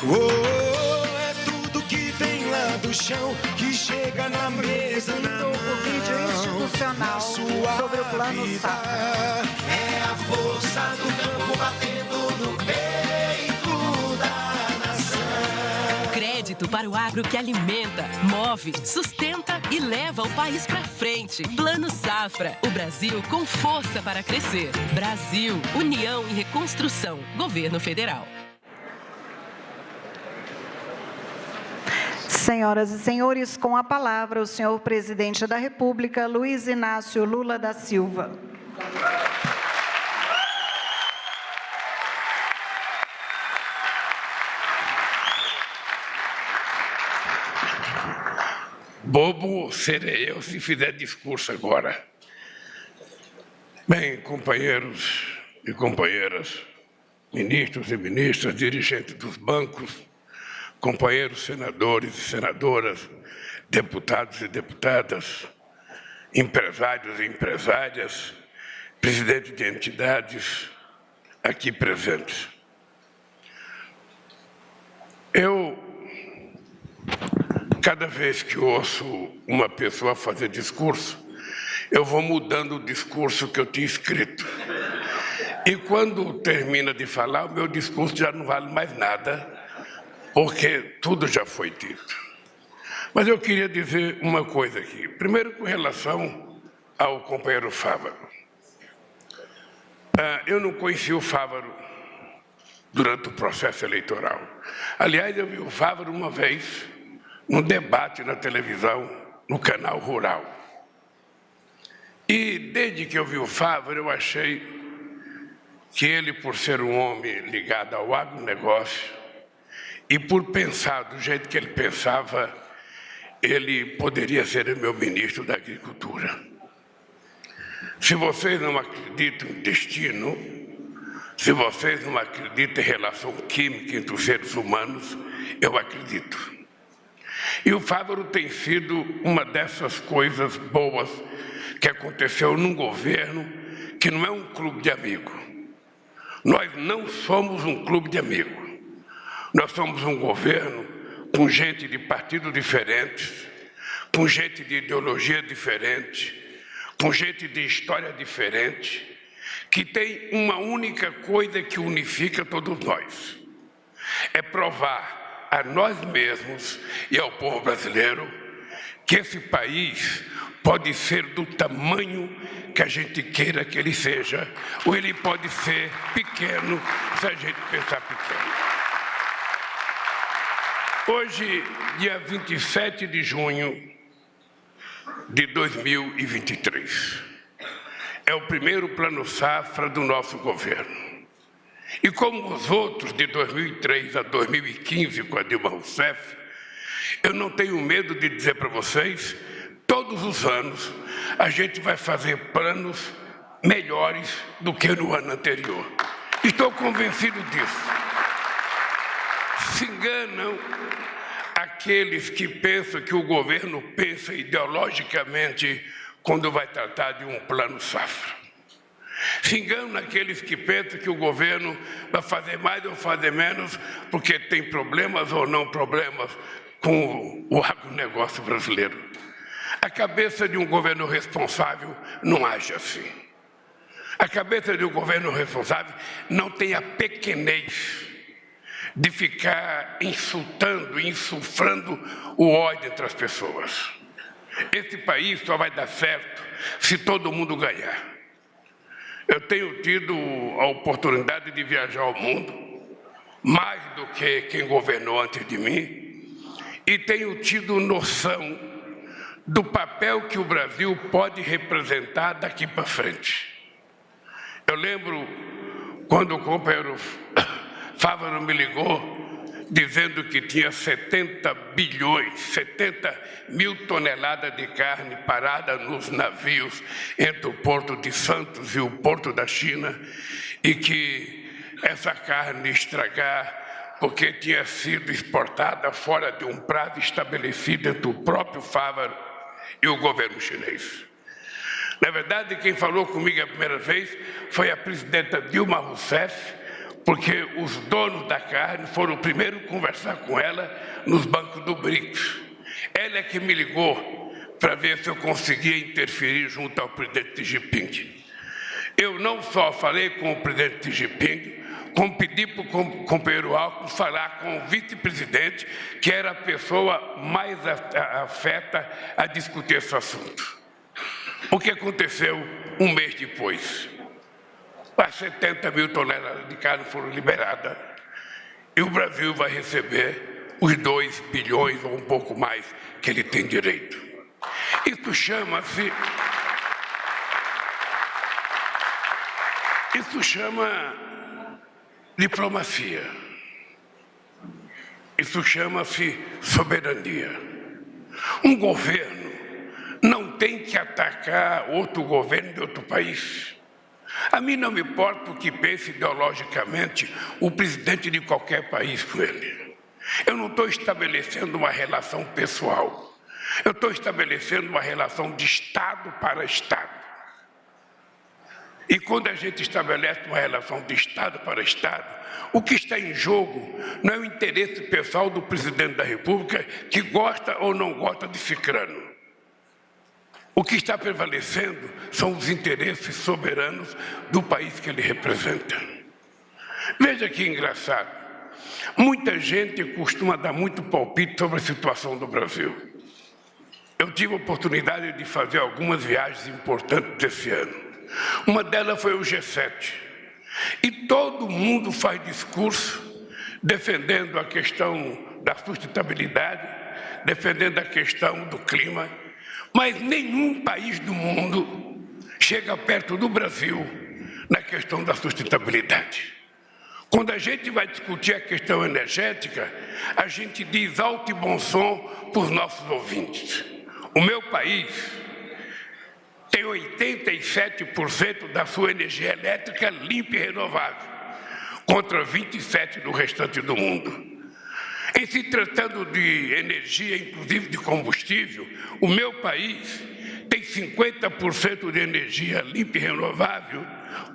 É tudo que vem lá do chão, que chega na mesa, na mão. O vídeo institucional sobre o plano safra. É a força do campo batendo no peito da nação. Crédito para o agro que alimenta, move, sustenta e leva o país para frente. Plano Safra. O Brasil com força para crescer. Brasil, União e Reconstrução. Governo Federal. Senhoras e senhores, com a palavra o senhor presidente da República, Luiz Inácio Lula da Silva. Bobo serei eu se fizer discurso agora. Bem, companheiros e companheiras, ministros e ministras, dirigentes dos bancos, companheiros senadores e senadoras, deputados e deputadas, empresários e empresárias, presidentes de entidades aqui presentes. Cada vez que ouço uma pessoa fazer discurso, eu vou mudando o discurso que eu tinha escrito. E quando termina de falar, o meu discurso já não vale mais nada, porque tudo já foi dito. Mas eu queria dizer uma coisa aqui. Primeiro, com relação ao companheiro Fávaro. Eu não conheci o Fávaro durante o processo eleitoral. Aliás, eu vi o Fávaro uma vez num debate na televisão, no canal Rural. E desde que eu vi o Fávaro, eu achei que ele, por ser um homem ligado ao agronegócio, e por pensar do jeito que ele pensava, ele poderia ser o meu ministro da Agricultura. Se vocês não acreditam em destino, se vocês não acreditam em relação química entre os seres humanos, eu acredito. E o Fávaro tem sido uma dessas coisas boas que aconteceu num governo que não é um clube de amigos. Nós não somos um clube de amigos. Nós somos um governo com gente de partidos diferentes, com gente de ideologia diferente, com gente de história diferente, que tem uma única coisa que unifica todos nós. É provar a nós mesmos e ao povo brasileiro que esse país pode ser do tamanho que a gente queira que ele seja, ou ele pode ser pequeno, se a gente pensar pequeno. Hoje, dia 27 de junho de 2023, é o primeiro Plano Safra do nosso governo. E como os outros, de 2003 a 2015, com a Dilma Rousseff, eu não tenho medo de dizer para vocês, todos os anos a gente vai fazer planos melhores do que no ano anterior. Estou convencido disso. Se enganam aqueles que pensam que o governo pensa ideologicamente quando vai tratar de um plano safra. Se enganam aqueles que pensam que o governo vai fazer mais ou fazer menos porque tem problemas ou não problemas com o agronegócio brasileiro. A cabeça de um governo responsável não age assim. A cabeça de um governo responsável não tem a pequenez de ficar insultando, insuflando o ódio entre as pessoas. Esse país só vai dar certo se todo mundo ganhar. Eu tenho tido a oportunidade de viajar ao mundo, mais do que quem governou antes de mim, e tenho tido noção do papel que o Brasil pode representar daqui para frente. Eu lembro quando o companheiro Fávaro me ligou, dizendo que tinha 70 mil toneladas de carne parada nos navios entre o Porto de Santos e o Porto da China, e que essa carne estragar porque tinha sido exportada fora de um prazo estabelecido entre o próprio Fávaro e o governo chinês. Na verdade, quem falou comigo a primeira vez foi a presidenta Dilma Rousseff, porque os donos da carne foram o primeiro a conversar com ela nos bancos do BRICS. Ela é que me ligou para ver se eu conseguia interferir junto ao presidente Xi Jinping. Eu não só falei com o presidente Xi Jinping, como pedi para o companheiro Alckmin falar com o vice-presidente, que era a pessoa mais afeta a discutir esse assunto. O que aconteceu um mês depois? As 70 mil toneladas de carne foram liberadas e o Brasil vai receber os 2 bilhões ou um pouco mais que ele tem direito. Isso chama diplomacia. Isso chama-se soberania. Um governo não tem que atacar outro governo de outro país. A mim não me importa o que pense ideologicamente o presidente de qualquer país com ele. Eu não estou estabelecendo uma relação pessoal. Eu estou estabelecendo uma relação de Estado para Estado. E quando a gente estabelece uma relação de Estado para Estado, o que está em jogo não é o interesse pessoal do presidente da República que gosta ou não gosta de cicrano. O que está prevalecendo são os interesses soberanos do país que ele representa. Veja que engraçado. Muita gente costuma dar muito palpite sobre a situação do Brasil. Eu tive a oportunidade de fazer algumas viagens importantes esse ano. Uma delas foi o G7. E todo mundo faz discurso defendendo a questão da sustentabilidade, defendendo a questão do clima, mas nenhum país do mundo chega perto do Brasil na questão da sustentabilidade. Quando a gente vai discutir a questão energética, a gente diz alto e bom som para os nossos ouvintes. O meu país tem 87% da sua energia elétrica limpa e renovável, contra 27% do restante do mundo. Em se tratando de energia, inclusive de combustível, o meu país tem 50% de energia limpa e renovável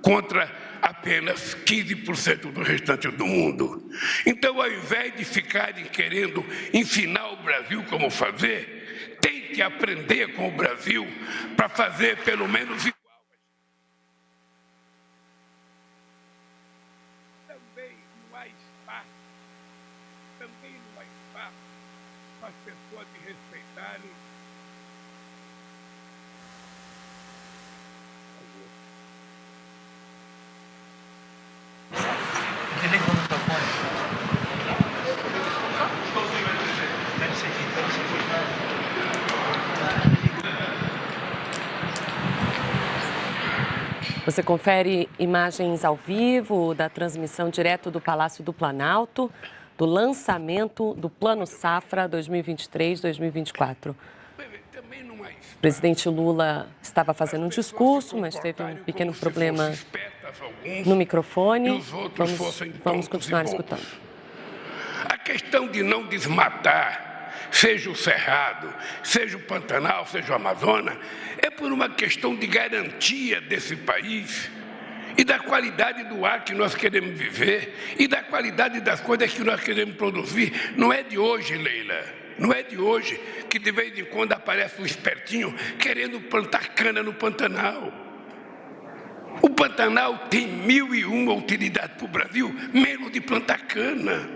contra apenas 15% do restante do mundo. Então, ao invés de ficarem querendo ensinar o Brasil como fazer, tem que aprender com o Brasil para fazer pelo menos igual. Também não há espaço para as pessoas de respeitarem Você confere imagens ao vivo da transmissão direto do Palácio do Planalto, do lançamento do Plano Safra 2023-2024. O presidente Lula estava fazendo um discurso, mas teve um pequeno problema no microfone. Vamos continuar escutando. A questão de não desmatar, seja o Cerrado, seja o Pantanal, seja o Amazonas, é por uma questão de garantia desse país e da qualidade do ar que nós queremos viver e da qualidade das coisas que nós queremos produzir. Não é de hoje, Leila, não é de hoje que de vez em quando aparece um espertinho querendo plantar cana no Pantanal. O Pantanal tem 1001 utilidades para o Brasil, menos de plantar cana.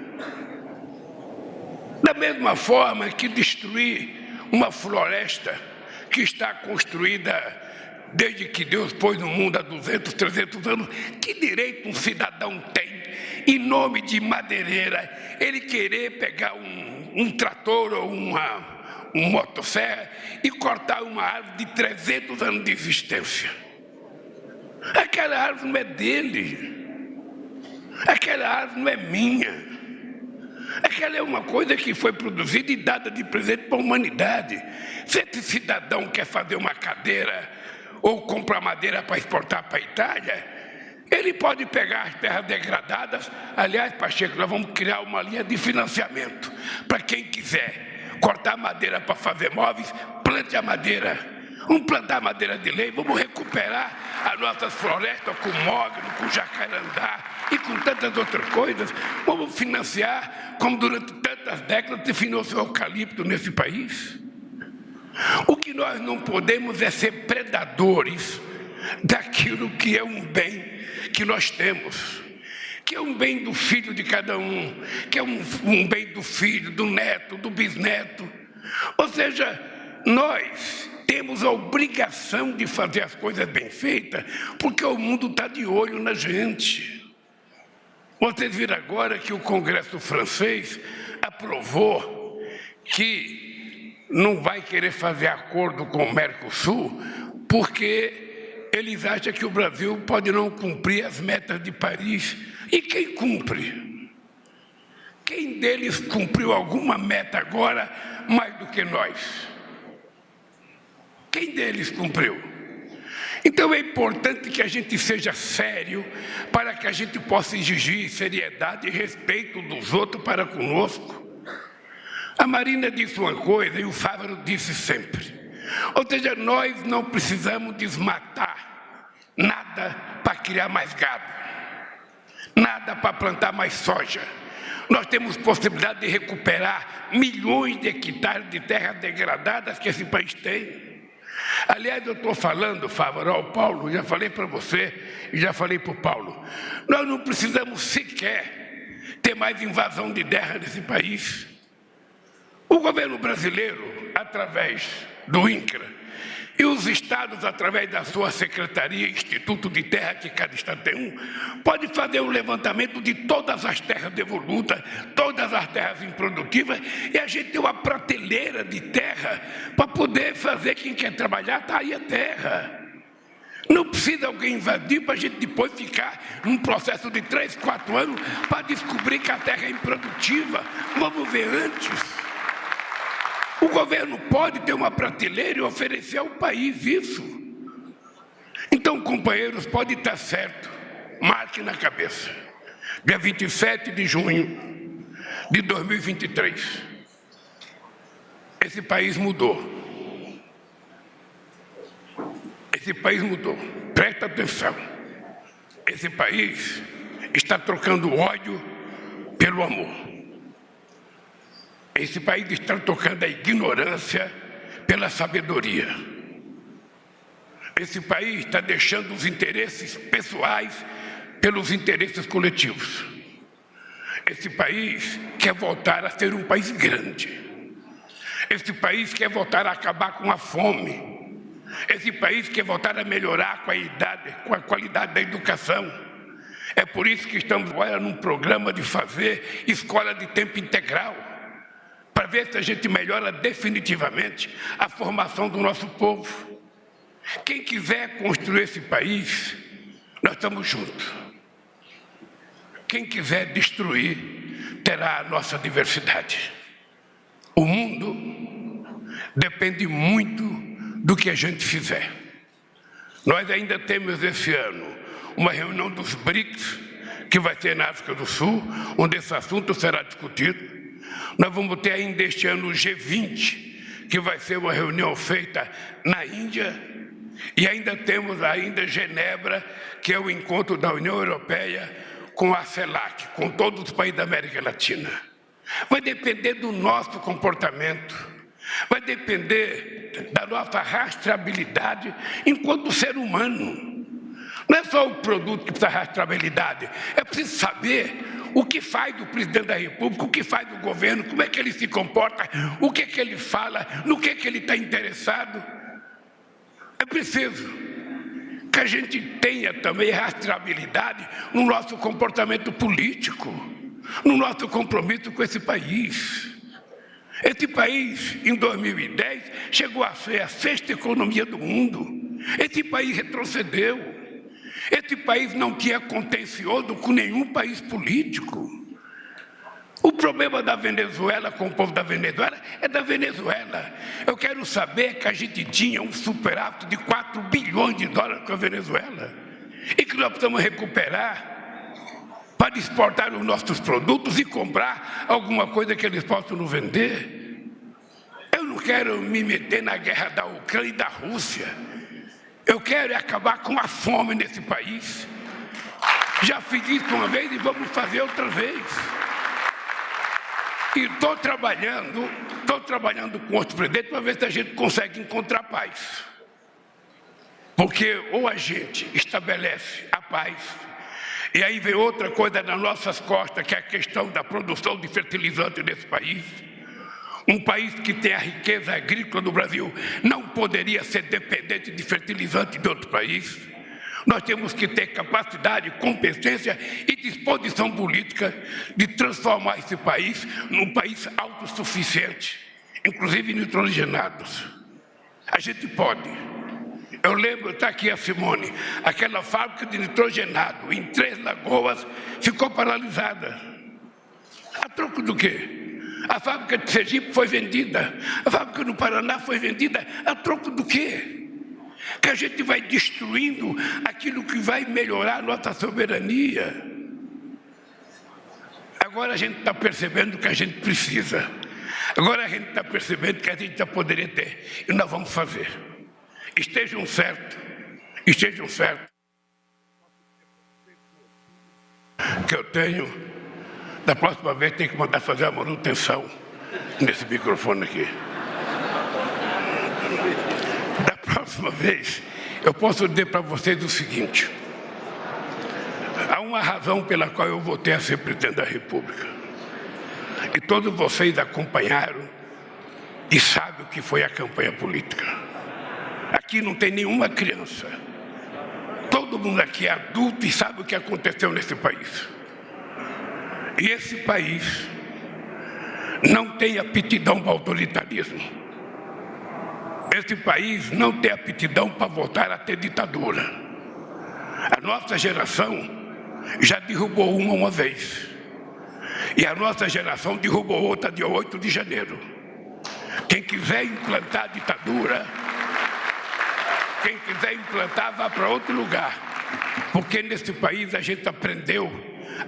Da mesma forma que destruir uma floresta que está construída desde que Deus pôs no mundo há 200, 300 anos, que direito um cidadão tem, em nome de madeireira, ele querer pegar um trator ou uma motosserra e cortar uma árvore de 300 anos de existência? Aquela árvore não é dele, aquela árvore não é minha. Aquela é uma coisa que foi produzida e dada de presente para a humanidade. Se esse cidadão quer fazer uma cadeira ou comprar madeira para exportar para a Itália, ele pode pegar as terras degradadas. Aliás, Pacheco, nós vamos criar uma linha de financiamento para quem quiser cortar madeira para fazer móveis, plante a madeira. Vamos plantar madeira de lei, vamos recuperar as nossas florestas com mogno, com jacarandá e com tantas outras coisas. Vamos financiar, como durante tantas décadas se financiou o eucalipto nesse país. O que nós não podemos é ser predadores daquilo que é um bem que nós temos, que é um bem do filho de cada um, que é um bem do filho, do neto, do bisneto. Ou seja, nós temos a obrigação de fazer as coisas bem feitas, porque o mundo está de olho na gente. Vocês viram agora que o Congresso francês aprovou que não vai querer fazer acordo com o Mercosul, porque eles acham que o Brasil pode não cumprir as metas de Paris. E quem cumpre? Quem deles cumpriu alguma meta agora mais do que nós? Quem deles cumpriu? Então é importante que a gente seja sério para que a gente possa exigir seriedade e respeito dos outros para conosco. A Marina disse uma coisa e o Fávaro disse sempre. Ou seja, nós não precisamos desmatar nada para criar mais gado, nada para plantar mais soja. Nós temos possibilidade de recuperar milhões de hectares de terras degradadas que esse país tem. Aliás, eu estou falando, Fávaro, ao Paulo, já falei para você e já falei para o Paulo, nós não precisamos sequer ter mais invasão de terra nesse país. O governo brasileiro, através do INCRA, e os estados, através da sua secretaria, Instituto de Terra, que cada estado tem um, pode fazer um levantamento de todas as terras devolutas, todas as terras improdutivas, e a gente tem uma prateleira de terra para poder fazer quem quer trabalhar, está aí a terra. Não precisa alguém invadir para a gente depois ficar num processo de 3, 4 anos para descobrir que a terra é improdutiva. Vamos ver antes. O governo pode ter uma prateleira e oferecer ao país isso. Então, companheiros, pode estar certo, marque na cabeça. Dia 27 de junho de 2023, esse país mudou. Esse país mudou. Presta atenção. Esse país está trocando ódio pelo amor. Esse país está trocando a ignorância pela sabedoria. Esse país está deixando os interesses pessoais pelos interesses coletivos. Esse país quer voltar a ser um país grande. Esse país quer voltar a acabar com a fome. Esse país quer voltar a melhorar com a qualidade da educação. É por isso que estamos agora num programa de fazer escola de tempo integral, para ver se a gente melhora definitivamente a formação do nosso povo. Quem quiser construir esse país Nós estamos juntos. Quem quiser destruir, terá a nossa diversidade. O mundo depende muito do que a gente fizer. Nós ainda temos esse ano uma reunião dos BRICS, que vai ser na África do Sul, onde esse assunto será discutido. Nós vamos ter ainda este ano o G20, que vai ser uma reunião feita na Índia. E ainda temos Genebra, que é o encontro da União Europeia com a CELAC, com todos os países da América Latina. Vai depender do nosso comportamento, vai depender da nossa rastreabilidade enquanto ser humano. Não é só o produto que precisa de rastreabilidade, é preciso saber o que faz o presidente da República, o que faz o governo, como é que ele se comporta, o que é que ele fala, no que é que ele está interessado. É preciso que a gente tenha também rastreabilidade no nosso comportamento político, no nosso compromisso com esse país. Esse país, em 2010, chegou a ser a 6ª economia do mundo. Esse país retrocedeu. Esse país não tinha contencioso com nenhum país político. O problema da Venezuela com o povo da Venezuela é da Venezuela. Eu quero saber que a gente tinha um superávit de 4 bilhões de dólares com a Venezuela e que nós precisamos recuperar para exportar os nossos produtos e comprar alguma coisa que eles possam nos vender. Eu não quero me meter na guerra da Ucrânia e da Rússia. Eu quero acabar com a fome nesse país. Já fiz isso uma vez e vamos fazer outra vez. E estou trabalhando com outros presidentes para ver se a gente consegue encontrar paz. Porque ou a gente estabelece a paz, e aí vem outra coisa nas nossas costas, que é a questão da produção de fertilizante nesse país. Um país que tem a riqueza agrícola do Brasil não poderia ser dependente de fertilizante de outro país. Nós temos que ter capacidade, competência e disposição política de transformar esse país num país autossuficiente, inclusive nitrogenados. A gente pode. Eu lembro, está aqui a Simone, aquela fábrica de nitrogenado em 3 Lagoas ficou paralisada. A troco do quê? A fábrica de Sergipe foi vendida, a fábrica no Paraná foi vendida. A troco do quê? Que a gente vai destruindo aquilo que vai melhorar a nossa soberania. Agora a gente está percebendo que a gente precisa. Agora a gente está percebendo que a gente já poderia ter. E nós vamos fazer. Estejam certos. Que eu tenho, da próxima vez tem que mandar fazer a manutenção nesse microfone aqui. Próxima vez, eu posso dizer para vocês o seguinte: há uma razão pela qual eu votei a ser presidente da República. E todos vocês acompanharam e sabem o que foi a campanha política. Aqui não tem nenhuma criança. Todo mundo aqui é adulto e sabe o que aconteceu nesse país. E esse país não tem aptidão para autoritarismo. Esse país não tem aptidão para voltar a ter ditadura. A nossa geração já derrubou uma vez. E a nossa geração derrubou outra dia 8 de janeiro. Quem quiser implantar ditadura, vá para outro lugar. Porque nesse país a gente aprendeu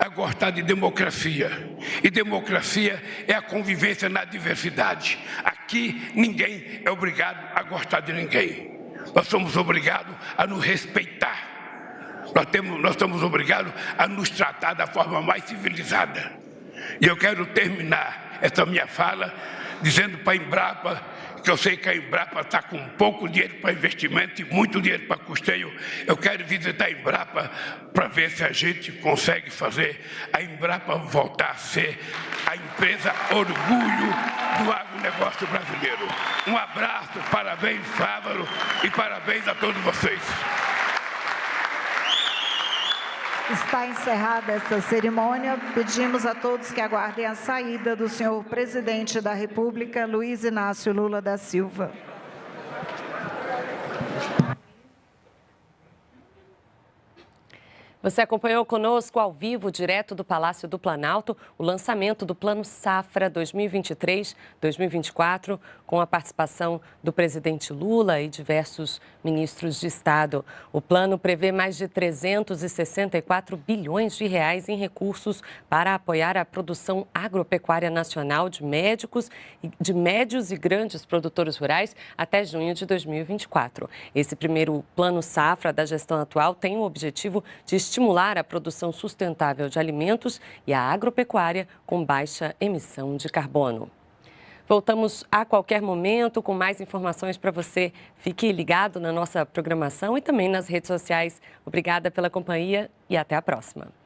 a gostar de democracia. E democracia é a convivência na diversidade. Aqui ninguém é obrigado a gostar de ninguém. Nós somos obrigados a nos respeitar. Nós estamos obrigados a nos tratar da forma mais civilizada. E eu quero terminar essa minha fala dizendo para a Embrapa, que eu sei que a Embrapa está com pouco dinheiro para investimento e muito dinheiro para custeio. Eu quero visitar a Embrapa para ver se a gente consegue fazer a Embrapa voltar a ser a empresa orgulho do agronegócio brasileiro. Um abraço, parabéns, Fávaro, e parabéns a todos vocês. Está encerrada esta cerimônia. Pedimos a todos que aguardem a saída do senhor presidente da República, Luiz Inácio Lula da Silva. Você acompanhou conosco ao vivo, direto do Palácio do Planalto, o lançamento do Plano Safra 2023-2024, com a participação do presidente Lula e diversos ministros de Estado. O plano prevê mais de 364 bilhões de reais em recursos para apoiar a produção agropecuária nacional de médios e grandes produtores rurais até junho de 2024. Esse primeiro Plano Safra da gestão atual tem o objetivo de estimular a produção sustentável de alimentos e a agropecuária com baixa emissão de carbono. Voltamos a qualquer momento com mais informações para você. Fique ligado na nossa programação e também nas redes sociais. Obrigada pela companhia e até a próxima.